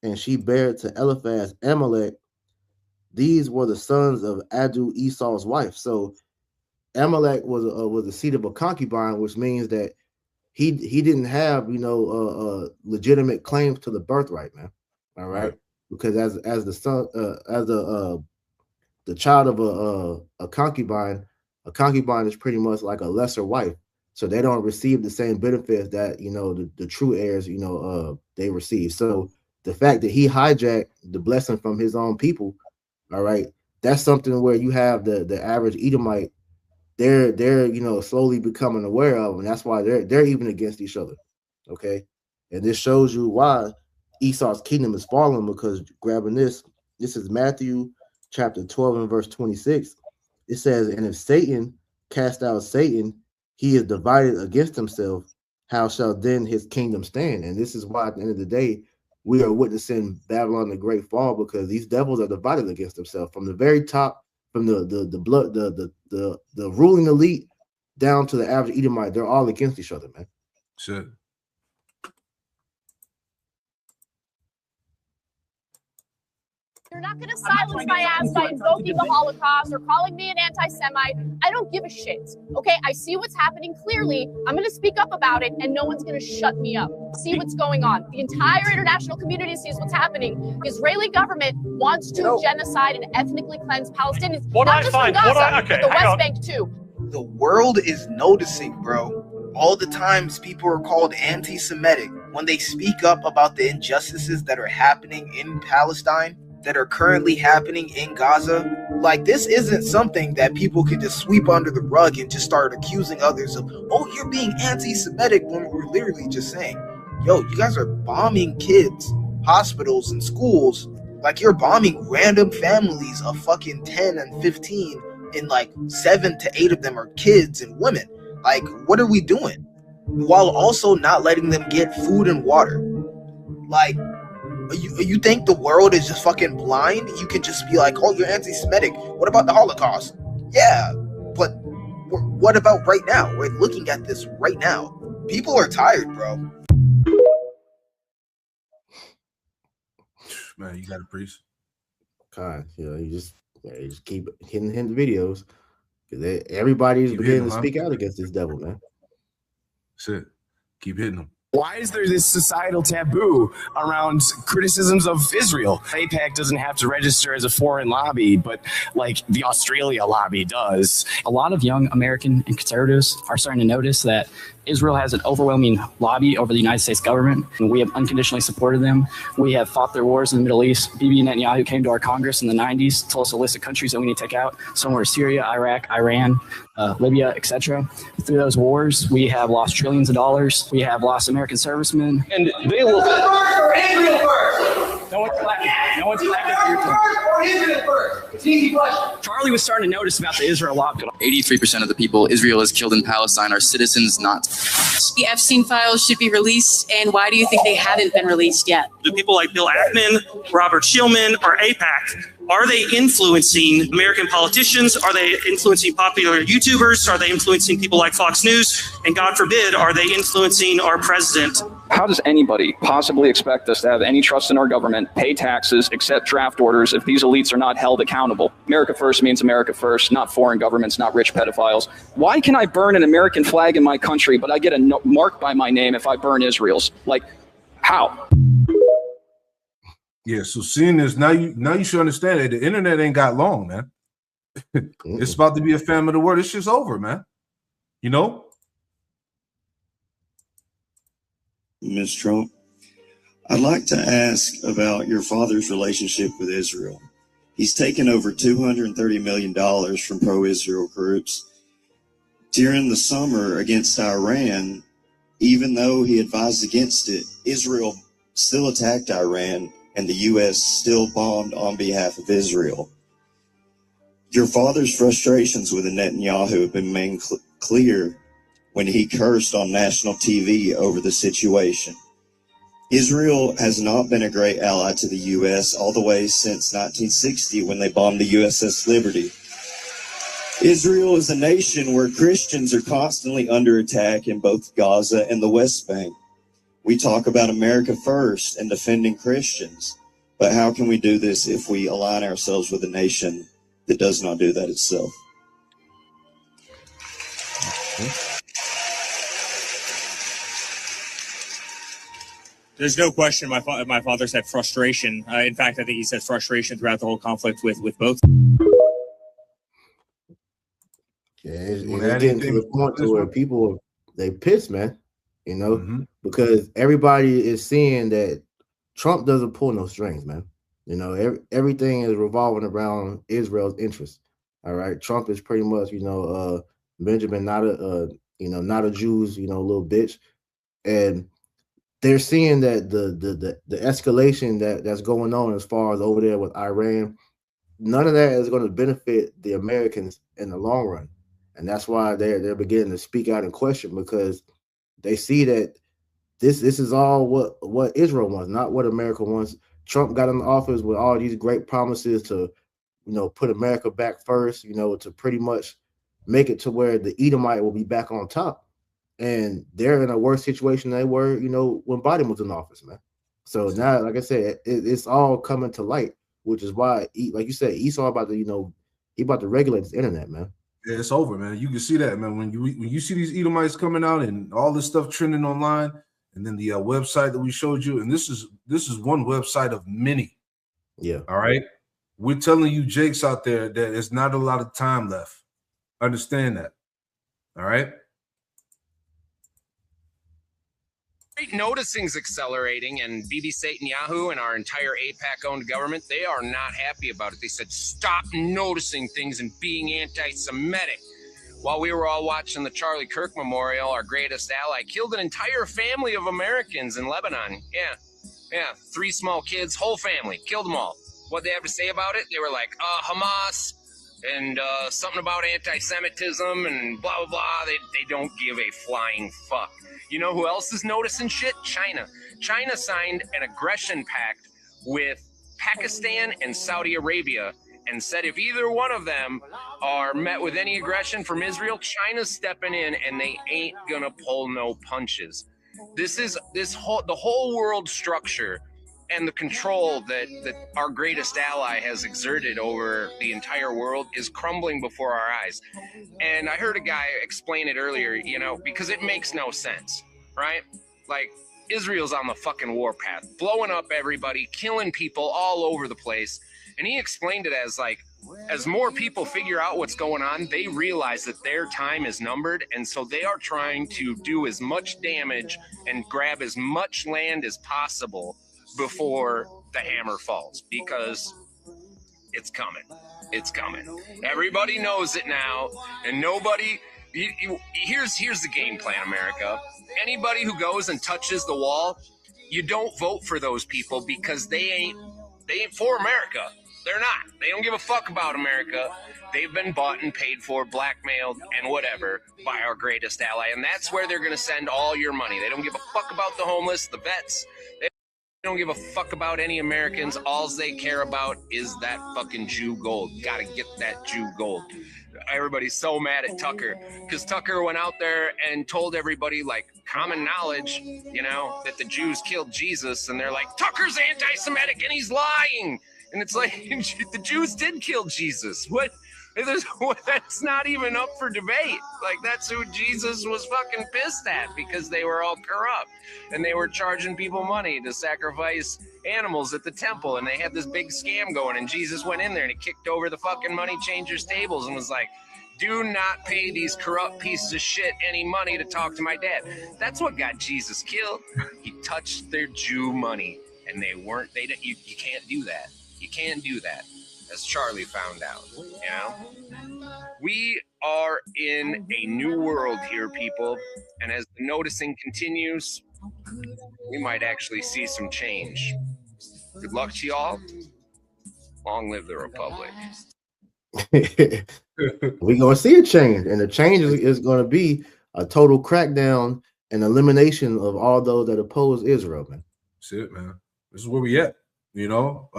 S2: and she bare to Eliphaz Amalek. These were the sons of Adu, Esau's wife. So Amalek was the seed of a concubine, which means that he didn't have, you know, legitimate claims to the birthright, man. All right, because as the son, as the child of a concubine is pretty much like a lesser wife, so they don't receive the same benefits that, you know, the true heirs, you know, they receive. So the fact that he hijacked the blessing from his own people, all right, that's something where you have the average Edomite, they're you know, slowly becoming aware of, and that's why they're even against each other. Okay, and this shows you why Esau's kingdom is falling, because grabbing this is Matthew chapter 12 and verse 26. It says, and if Satan cast out Satan, he is divided against himself. How shall then his kingdom stand? And this is why at the end of the day, we are witnessing Babylon the Great fall, because these devils are divided against themselves from the very top, from the ruling elite down to the average Edomite. They're all against each other, man.
S1: Sure.
S10: You're not going to silence my ass by invoking the Holocaust or calling me an anti-Semite. I don't give a shit. Okay, I see what's happening clearly. I'm going to speak up about it, and no one's going to shut me up. See what's going on. The entire international community sees what's happening. The Israeli government wants to genocide and ethnically cleanse Palestinians, not just from Gaza, but the West Bank too.
S11: The world is noticing, bro. All the times people are called anti-Semitic when they speak up about the injustices that are happening in Palestine, that are currently happening in Gaza. Like, this isn't something that people can just sweep under the rug and just start accusing others of, oh, you're being anti-Semitic, when we're literally just saying, yo, you guys are bombing kids, hospitals, and schools. Like, you're bombing random families of fucking 10 and 15, and like 7 to 8 of them are kids and women. Like, what are we doing? While also not letting them get food and water. Like, you think the world is just fucking blind? You can just be like, oh, you're anti-Semitic. What about the Holocaust? Yeah, but what about right now? We're looking at this right now. People are tired, bro.
S1: Man, you got a priest.
S2: God, you know, you just keep hitting the videos, because everybody's beginning to speak out against this devil, man.
S1: That's it. Keep hitting them.
S12: Why is there this societal taboo around criticisms of Israel? AIPAC doesn't have to register as a foreign lobby, but like the Australia lobby does.
S13: A lot of young American and conservatives are starting to notice that Israel has an overwhelming lobby over the United States government, and we have unconditionally supported them. We have fought their wars in the Middle East. Bibi Netanyahu came to our Congress in the 90s, told us a list of countries that we need to take out. Some were Syria, Iraq, Iran, Libya, etc. Through those wars, we have lost trillions of dollars. We have lost American servicemen.
S12: And they will...
S13: Israel first! No one's clapping. No one's clapping for your turn. Israel first. It's easy question. Charlie was starting to notice about the Israel lobby.
S14: 83% of the people Israel has killed in Palestine are citizens, not...
S15: The Epstein files should be released, and why do you think they haven't been released yet?
S16: Do people like Bill Ackman, Robert Shillman, or AIPAC, are they influencing American politicians? Are they influencing popular YouTubers? Are they influencing people like Fox News? And God forbid, are they influencing our president?
S17: How does anybody possibly expect us to have any trust in our government, pay taxes, accept draft orders if these elites are not held accountable? America first means America first, not foreign governments, not rich pedophiles. Why can I burn an American flag in my country, but I get a mark by my name if I burn Israel's? Like, how?
S1: Yeah, so seeing this, now you should understand that the internet ain't got long, man. It's about to be a famine of the word. It's just over, man. You know?
S18: Ms. Trump. I'd like to ask about your father's relationship with Israel. He's taken over $230 million from pro-Israel groups. During the summer against Iran, even though he advised against it, Israel still attacked Iran, and the U.S. still bombed on behalf of Israel. Your father's frustrations with Netanyahu have been made clear when he cursed on national TV over the situation. Israel has not been a great ally to the U.S. all the way since 1960 when they bombed the USS Liberty. Israel is a nation where Christians are constantly under attack in both Gaza and the West Bank. We talk about America first and defending Christians, but how can we do this if we align ourselves with a nation that does not do that itself?
S19: There's no question my father's had frustration. In fact, I think he's had frustration throughout the whole conflict with both.
S2: Yeah, it's getting to the point to where people, they pissed, man, you know, because everybody is seeing that Trump doesn't pull no strings, man. You know, everything is revolving around Israel's interests. All right. Trump is pretty much, you know, Benjamin, not a Jew's, you know, little bitch. And they're seeing that the escalation that's going on as far as over there with Iran, none of that is going to benefit the Americans in the long run. And that's why they're beginning to speak out and question, because they see that this is all what Israel wants, not what America wants. Trump got in the office with all these great promises to, you know, put America back first, you know, to pretty much make it to where the Edomite will be back on top. And they're in a worse situation than they were, you know, when Biden was in office, man. So now, like I said, it's all coming to light, which is why, like you said, Esau about to, you know, he about to regulate this internet, man.
S1: Yeah, it's over, man. You can see that, man. When you see these Edomites coming out and all this stuff trending online, and then the website that we showed you, and this is one website of many.
S2: Yeah.
S1: All right. We're telling you, Jakes out there, that there's not a lot of time left. Understand that. All right.
S20: N0TICING's accelerating, and Bibi Netanyahu and our entire AIPAC-owned government, they are not happy about it. They said, stop noticing things and being anti-Semitic. While we were all watching the Charlie Kirk Memorial, our greatest ally killed an entire family of Americans in Lebanon. Yeah, 3 small kids, whole family, killed them all. What they have to say about it? They were like, Hamas, and something about anti-Semitism and blah, blah, blah. They don't give a flying fuck. You know who else is noticing shit? China. China signed an aggression pact with Pakistan and Saudi Arabia and said if either one of them are met with any aggression from Israel, China's stepping in and they ain't gonna pull no punches. The whole world structure and the control that our greatest ally has exerted over the entire world is crumbling before our eyes. And I heard a guy explain it earlier, you know, because it makes no sense, right? Like, Israel's on the fucking warpath, blowing up everybody, killing people all over the place. And he explained it as like, as more people figure out what's going on, they realize that their time is numbered. And so they are trying to do as much damage and grab as much land as possible before the hammer falls, because it's coming. It's coming. Everybody knows it now, and nobody. Here's the game plan, America. Anybody who goes and touches the wall, you don't vote for those people because they ain't for America. They're not. They don't give a fuck about America. They've been bought and paid for, blackmailed, and whatever by our greatest ally, and that's where they're going to send all your money. They don't give a fuck about the homeless, the vets. They don't give a fuck about any Americans. All they care about is that fucking Jew gold. Gotta get that Jew gold. Everybody's so mad at Tucker because Tucker went out there and told everybody, like, common knowledge, you know, that the Jews killed Jesus, and they're like, Tucker's anti-Semitic and he's lying. And it's like, the Jews did kill Jesus. What? That's not even up for debate. Like, that's who Jesus was fucking pissed at, because they were all corrupt and they were charging people money to sacrifice animals at the temple, and they had this big scam going, and Jesus went in there and he kicked over the fucking money changers' tables and was like, Do not pay these corrupt pieces of shit any money to talk to my dad. That's what got Jesus killed. He touched their Jew money, and you can't do that. You can't do that, as Charlie found out, you know? We are in a new world here, people, and as the noticing continues, we might actually see some change. Good luck to y'all. Long live the Republic.
S2: We're gonna see a change, and the change is going to be a total crackdown and elimination of all those that oppose Israel, man.
S1: That's it, man. This is where we at. You know,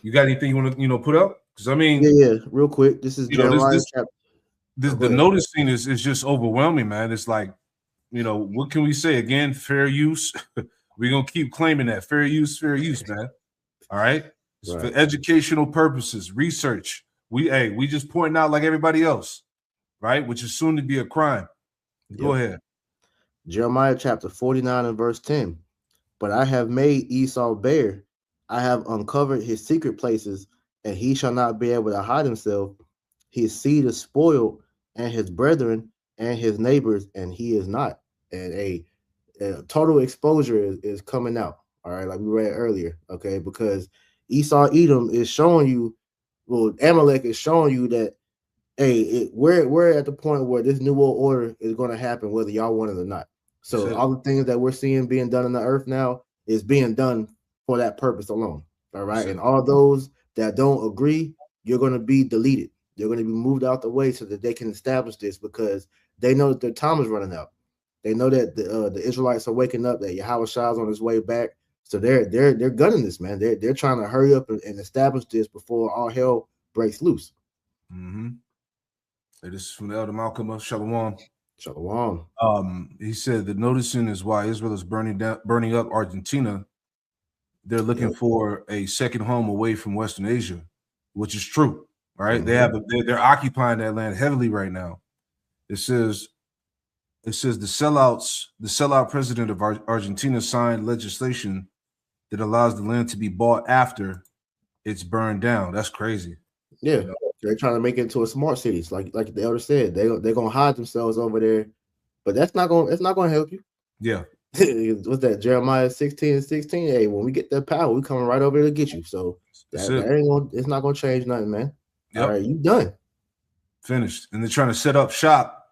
S1: you got anything you want to put up? Because I mean,
S2: yeah, real quick. This is Jeremiah chapter.
S1: The noticing is just overwhelming, man. It's like, what can we say again? Fair use. We're gonna keep claiming that fair use, man. All right. Right. For educational purposes, research. We just pointing out like everybody else, right? Which is soon to be a crime. Go ahead.
S2: Jeremiah chapter 49 and verse 10. But I have made Esau bare. I have uncovered his secret places, and he shall not be able to hide himself. His seed is spoiled, and his brethren and his neighbors, and he is not. And a total exposure is coming out. All right, like we read earlier. Okay, because Esau Edom is showing you, well, Amalek is showing you that, hey, we're at the point where this new world order is going to happen, whether y'all want it or not. So all the things that we're seeing being done on the earth now is being done for that purpose alone. All right, and all those that don't agree, you're going to be deleted. You're going to be moved out the way so that they can establish this, because they know that their time is running out. They know that the Israelites are waking up, that Yahweh Shah's on his way back. So they're gunning this, man. They're trying to hurry up and establish this before all hell breaks loose.
S1: Mm-hmm. This is from the Elder Malcolm. Shalom.
S2: Shalom.
S1: He said the noticing is why Israel is burning up Argentina. They're looking for a second home away from Western Asia, which is true. Right? Mm-hmm. They're occupying that land heavily right now. It says the sellout president of Argentina signed legislation that allows the land to be bought after it's burned down. That's crazy.
S2: Yeah, they're trying to make it into a smart city. Like the elder said, they're gonna hide themselves over there, but it's not gonna help you.
S1: Yeah.
S2: What's that? Jeremiah 16:16. Hey, when we get that power, we coming right over there to get you. So it's not gonna change nothing, man. Yep. All right, you done.
S1: Finished. And they're trying to set up shop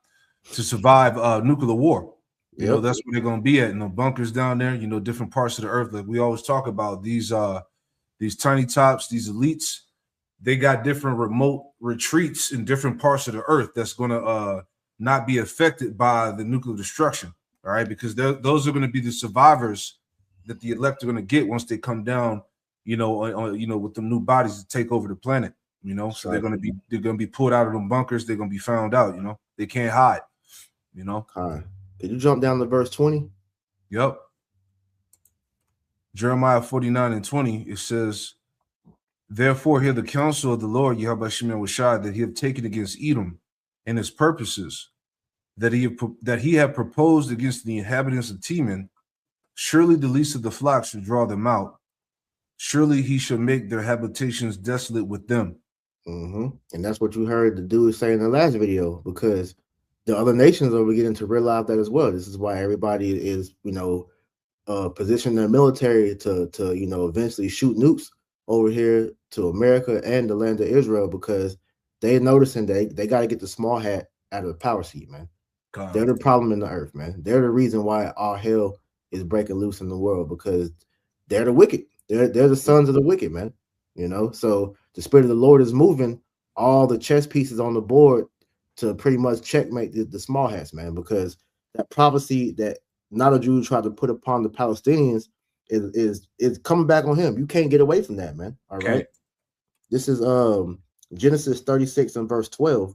S1: to survive nuclear war. You know, that's where they're gonna be at, bunkers down there, different parts of the earth. Like we always talk about, these tiny tops, these elites, they got different remote retreats in different parts of the earth that's gonna not be affected by the nuclear destruction. All right, because those are gonna be the survivors that the elect are gonna get once they come down, with the new bodies to take over the planet. So they're gonna be pulled out of them bunkers. They're gonna be found out. They can't hide.
S2: All right. Did you jump down to verse 20?
S1: Yep. Jeremiah 49 and 20. It says, "Therefore hear the counsel of the Lord Yahweh Shemel Washai, that he have taken against Edom and his purposes, that he have proposed against the inhabitants of Teman. Surely the least of the flock should draw them out. Surely he shall make their habitations desolate with them."
S2: Mm-hmm. And that's what you heard the dude say in the last video, because the other nations are beginning to realize that as well. This is why everybody is, positioning their military to eventually shoot nukes over here to America and the land of Israel, because they're noticing they got to get the small hat out of the power seat, man. God. They're the problem in the earth, man. They're the reason why all hell is breaking loose in the world, because they're the wicked. They're the sons of the wicked, man. So the spirit of the Lord is moving all the chess pieces on the board to pretty much checkmate the small hats, man, because that prophecy that not a Jew tried to put upon the Palestinians is coming back on him. You can't get away from that, man. All right. This is Genesis 36 and verse 12.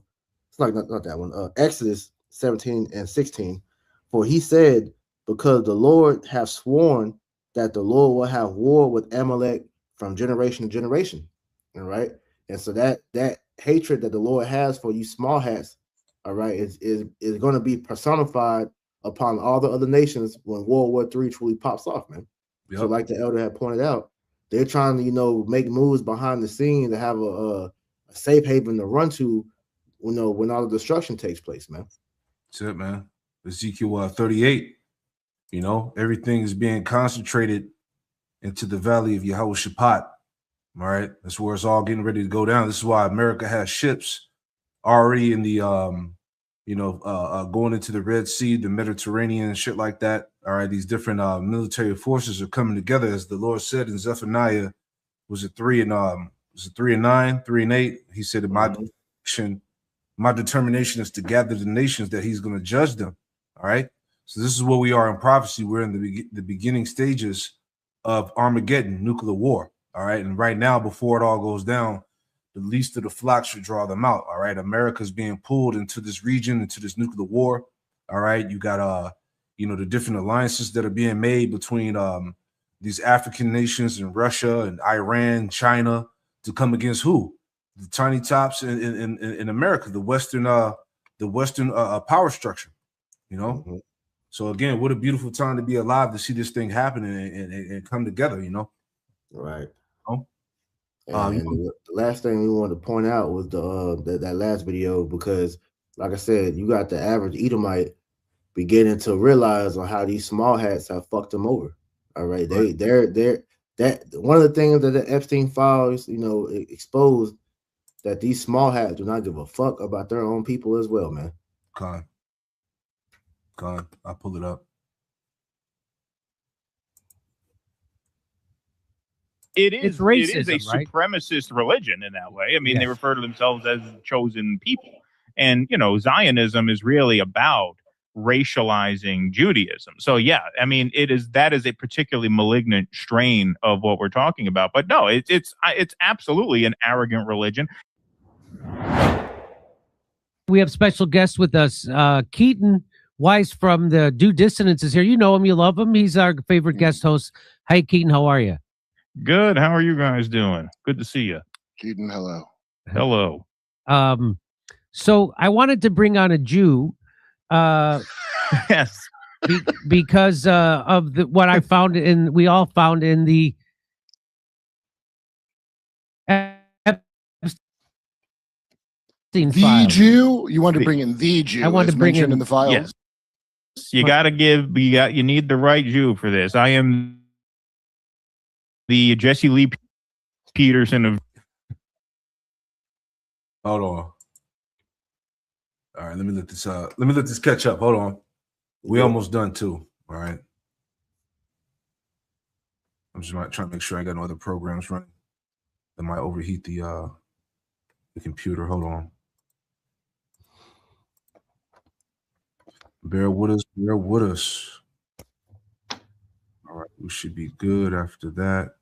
S2: It's like not that one. Exodus 17 and 16. For he said, because the Lord hath sworn that the Lord will have war with Amalek from generation to generation. All right. And so that hatred that the Lord has for you small hats, all right, is going to be personified upon all the other nations when World War III truly pops off, man. Yep. So like the elder had pointed out, they're trying to, make moves behind the scenes to have a safe haven to run to when all the destruction takes place, man.
S1: That's it, man. Ezekiel 38. You know, everything is being concentrated into the valley of Yehoshaphat. All right, that's where it's all getting ready to go down. This is why America has ships already in the going into the Red Sea, the Mediterranean, and shit like that. All right, these different military forces are coming together, as the Lord said in Zephaniah. Was it 3 and 9, 3 and 8? He said, my determination is to gather the nations that He's going to judge them. All right, so this is where we are in prophecy. We're in the beginning stages of Armageddon, nuclear war. All right, and right now, before it all goes down, the least of the flock should draw them out. All right, America's being pulled into this region, into this nuclear war. All right, you got the different alliances that are being made between these African nations and Russia and Iran, China, to come against who? The tiny tops in America, the Western power structure. You know.
S2: Mm-hmm.
S1: So again, what a beautiful time to be alive to see this thing happen and come together. You know.
S2: Right.
S1: And
S2: the last thing we wanted to point out was that last video, because, like I said, you got the average Edomite beginning to realize on how these small hats have fucked them over. All right, they're that one of the things that the Epstein files, exposed, that these small hats do not give a fuck about their own people as well, man.
S1: Con, I'll pull it up.
S21: It's
S22: racism,
S21: it is a
S22: right?
S21: supremacist religion in that way. I mean,
S22: Yes.
S21: they refer to themselves as chosen people. And, Zionism is really about racializing Judaism. So, yeah, I mean, that is a particularly malignant strain of what we're talking about. But no, it's absolutely an arrogant religion.
S22: We have special guests with us. Keaton Weiss from the Due Dissonance is here. You know him, you love him. He's our favorite guest host. Hi, Keaton, how are you?
S21: Good. How are you guys doing? Good to see you.
S23: Keaton, hello.
S21: Hello.
S22: So I wanted to bring on a Jew.
S21: Yes.
S22: Because of what I found we all found in the files.
S23: Jew? You wanted to bring in the Jew?
S22: I wanted to bring in
S23: the files.
S21: Yes. You need the right Jew for this. I am the Jesse Lee Peterson of.
S1: Hold on. All right, let me let this catch up. Hold on. We almost done too. All right. I'm just trying to make sure I got no other programs running that might overheat the computer. Hold on. Bear with us. All right, we should be good after that.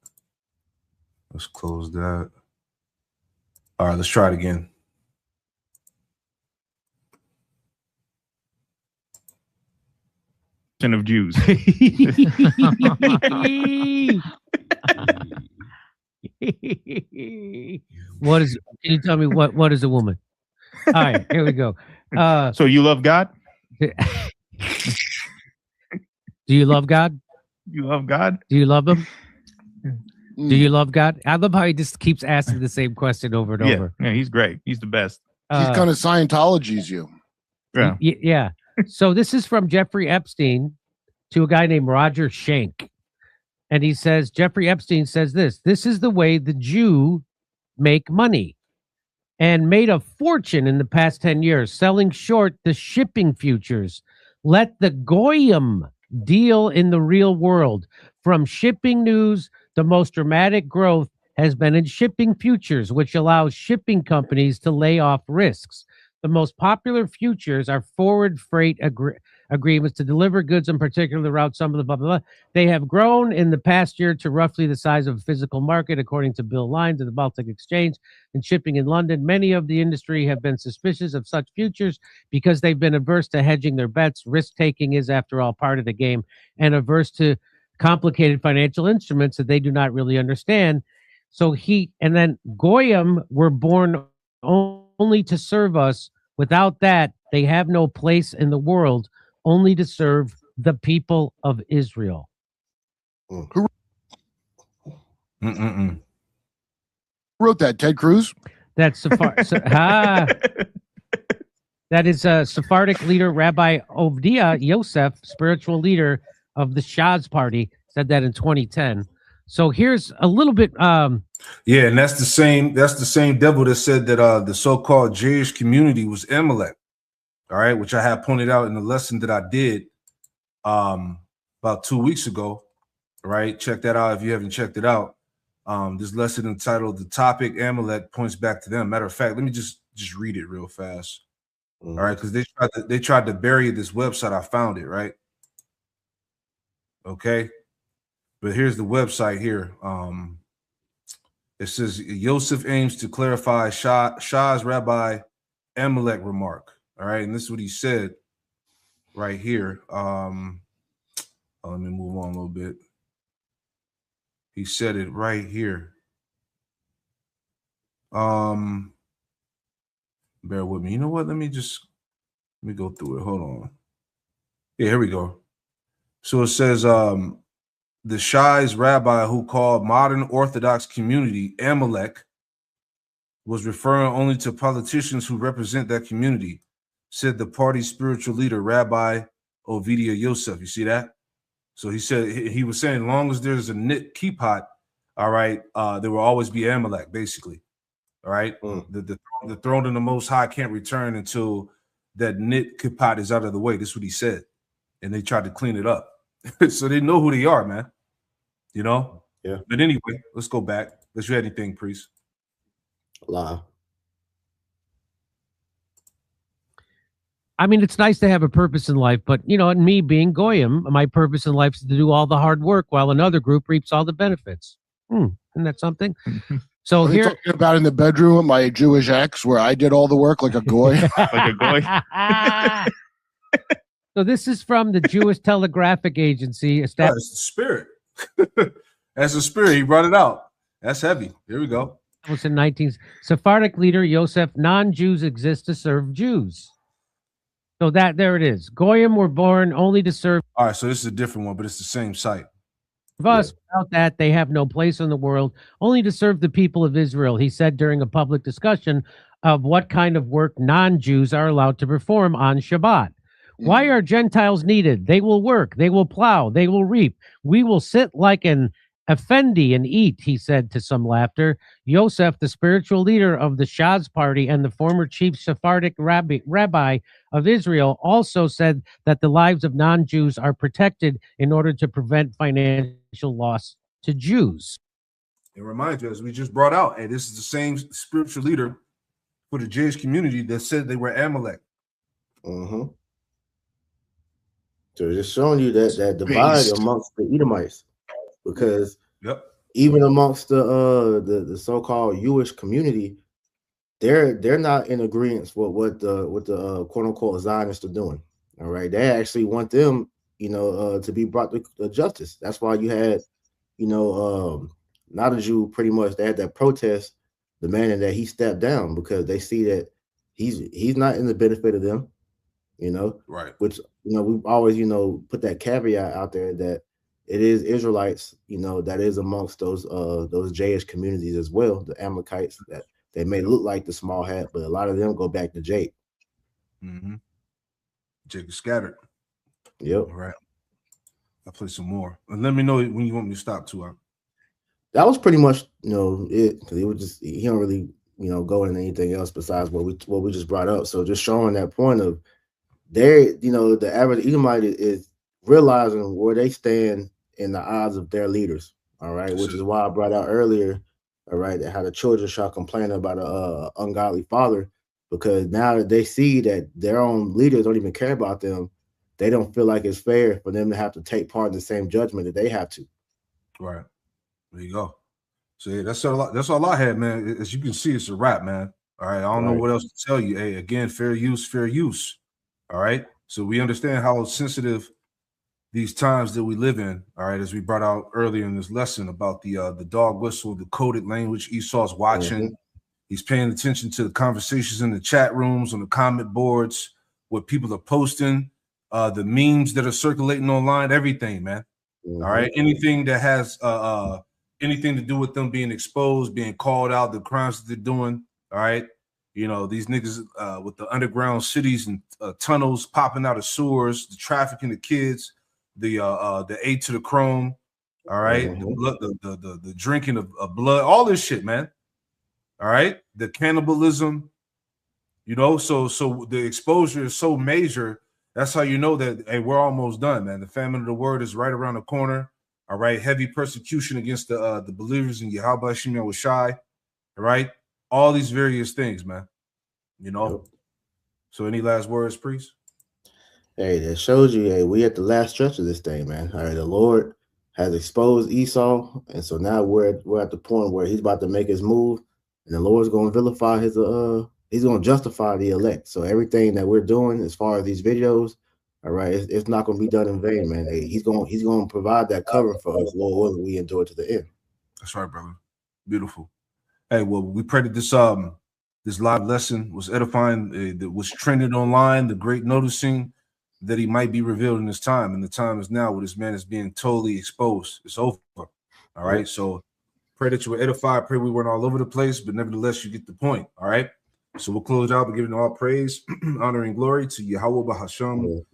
S1: Let's close that. All right, let's try it again.
S21: Of Jews.
S22: What is? Can you tell me what is a woman? All right, here we go.
S21: So you love God?
S22: Do you love God?
S21: You love God?
S22: Do you love him? Do you love God? I love how he just keeps asking the same question over and over.
S21: Yeah, he's great. He's the best.
S23: He's kind of Scientology's you.
S21: Yeah.
S22: Yeah. So this is from Jeffrey Epstein to a guy named Roger Schenck. And he says, Jeffrey Epstein says this is the way the Jew make money, and made a fortune in the past 10 years, selling short the shipping futures. Let the Goyim deal in the real world. From shipping news, the most dramatic growth has been in shipping futures, which allows shipping companies to lay off risks. The most popular futures are forward freight agreements to deliver goods, in particular the route, some of the blah, blah, blah. They have grown in the past year to roughly the size of a physical market, according to Bill Lyons of the Baltic Exchange and Shipping in London. Many of the industry have been suspicious of such futures because they've been averse to hedging their bets. Risk-taking is, after all, part of the game, and averse to complicated financial instruments that they do not really understand. So and then Goyim were born only to serve us. Without that, they have no place in the world, only to serve the people of Israel.
S23: Who wrote that? Ted Cruz?
S22: That's so far. That is Sephardic leader Rabbi Ovdia Yosef, spiritual leader of the Shas party, said that in 2010. So here's a little bit.
S1: Yeah, and that's the same devil that said that the so-called Jewish community was Amalek. All right, which I have pointed out in the lesson that I did about 2 weeks ago. All right, check that out if you haven't checked it out. This lesson entitled "The Topic Amalek Points Back to Them." Matter of fact, let me just read it real fast. All right, because they tried to bury this website. I found it, right? Okay, but here's the website here. It says Yosef aims to clarify Shah's Rabbi Amalek remark. All right, and this is what he said right here. Let me move on a little bit. He said it right here. Bear with me. You know what? Let me go through it. Hold on. Yeah, here we go. So it says the Shai's rabbi who called modern Orthodox community Amalek was referring only to politicians who represent that community, said the party's spiritual leader, Rabbi Ovidia Yosef. You see that? So he said he was saying, as long as there's a knit kippot, all right, there will always be Amalek, basically. All right. The throne of the Most High can't return until that knit kippot is out of the way. This is what he said. And they tried to clean it up. So they know who they are, man. You know?
S2: Yeah.
S1: But anyway, let's go back. Let's read anything, priest.
S2: Lie.
S22: I mean, it's nice to have a purpose in life, but you know, and me being Goyim, my purpose in life is to do all the hard work while another group reaps all the benefits. Isn't that something? So
S23: Are you
S22: here,
S23: talking about in the bedroom with my Jewish ex, where I did all the work like a goy,
S21: like a goy.
S22: So this is from the Jewish Telegraphic Agency.
S1: That's the spirit. That's the spirit. He brought it out. That's heavy. Here we go.
S22: Was in 19 Sephardic leader Yosef. Non-Jews exist to serve Jews. So there it is. Goyim were born only to serve.
S1: All right, so this is a different one, but it's the same site.
S22: Us, without that, they have no place in the world, only to serve the people of Israel, he said during a public discussion of what kind of work non-Jews are allowed to perform on Shabbat. Why are Gentiles needed? They will work, they will plow, they will reap. We will sit like an effendi and eat, he said to some laughter. Yosef, the spiritual leader of the Shas party and the former chief Sephardic rabbi of Israel, also said that the lives of non-Jews are protected in order to prevent financial loss to Jews.
S1: It reminds you, as we just brought out, hey, this is the same spiritual leader for the Jewish community that said they were Amalek.
S2: So just showing you that divide amongst the Edomites, because even amongst the so-called Jewish community, they're not in agreement with what the quote unquote Zionists are doing. All right, they actually want them, to be brought to justice. That's why you had, not a Jew, pretty much. They had that protest demanding that he step down because they see that he's not in the benefit of them.
S1: Right.
S2: Which, we've always, put that caveat out there that it is Israelites, that is amongst those Jewish communities as well, the Amalekites, that they may look like the small hat, but a lot of them go back to Jake.
S1: Jake is scattered.
S2: Yep.
S1: All right. I'll play some more. And let me know when you want me to stop too.
S2: That was pretty much, it, because he don't really, go into anything else besides what we just brought up. So just showing that point of the average Edomite is realizing where they stand in the eyes of their leaders. All right, which is why I brought out earlier, all right, how the children shall complain about an ungodly father, because now that they see that their own leaders don't even care about them, they don't feel like it's fair for them to have to take part in the same judgment that they have to.
S1: Right. There you go. So yeah, that's all I had, man. As you can see, it's a wrap, man. All right. I don't know what else to tell you. Hey, again, fair use, fair use. All right. So we understand how sensitive these times that we live in. All right. As we brought out earlier in this lesson about the dog whistle, the coded language. Esau's watching. He's paying attention to the conversations in the chat rooms, on the comment boards, what people are posting, the memes that are circulating online, everything, man. All right. Anything that has anything to do with them being exposed, being called out, the crimes that they're doing. All right. You know, these niggas with the underground cities and tunnels popping out of sewers, the trafficking of kids, the A to the chrome, all right, the blood, the drinking of blood, all this shit, man. All right, the cannibalism, you know, so the exposure is so major. That's how you know that, hey, we're almost done, man. The famine of the word is right around the corner. All right, heavy persecution against the believers in Yahweh Shem Shai. All right, all these various things, man. You know.
S2: Yep.
S1: So, any last words, priest?
S2: Hey, that shows you, hey, we at the last stretch of this thing, man. All right, the Lord has exposed Esau, and so now we're at the point where he's about to make his move, and the Lord's going to vilify his he's going to justify the elect. So everything that we're doing as far as these videos, all right, it's not going to be done in vain, man. Hey, he's going to provide that cover for us, Lord, willing, we endure to the end.
S1: That's right, brother. Beautiful. Hey, well, we pray that this live lesson was edifying, that was trended online, the great noticing that he might be revealed in this time, and the time is now where this man is being totally exposed. It's over. All right. Yep. So pray that you were edified. Pray we weren't all over the place, but nevertheless, you get the point. All right. So we'll close out by giving all praise, honor, and glory to Yahweh Bahasham.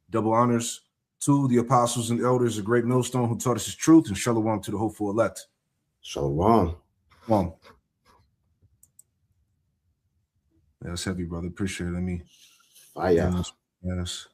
S1: Double honors to the apostles and elders, a great millstone who taught us his truth, and shalom to the hopeful elect.
S2: Shalom.
S1: Yeah, that's heavy, brother. Appreciate it. Let me.
S2: Fire.
S1: Yes.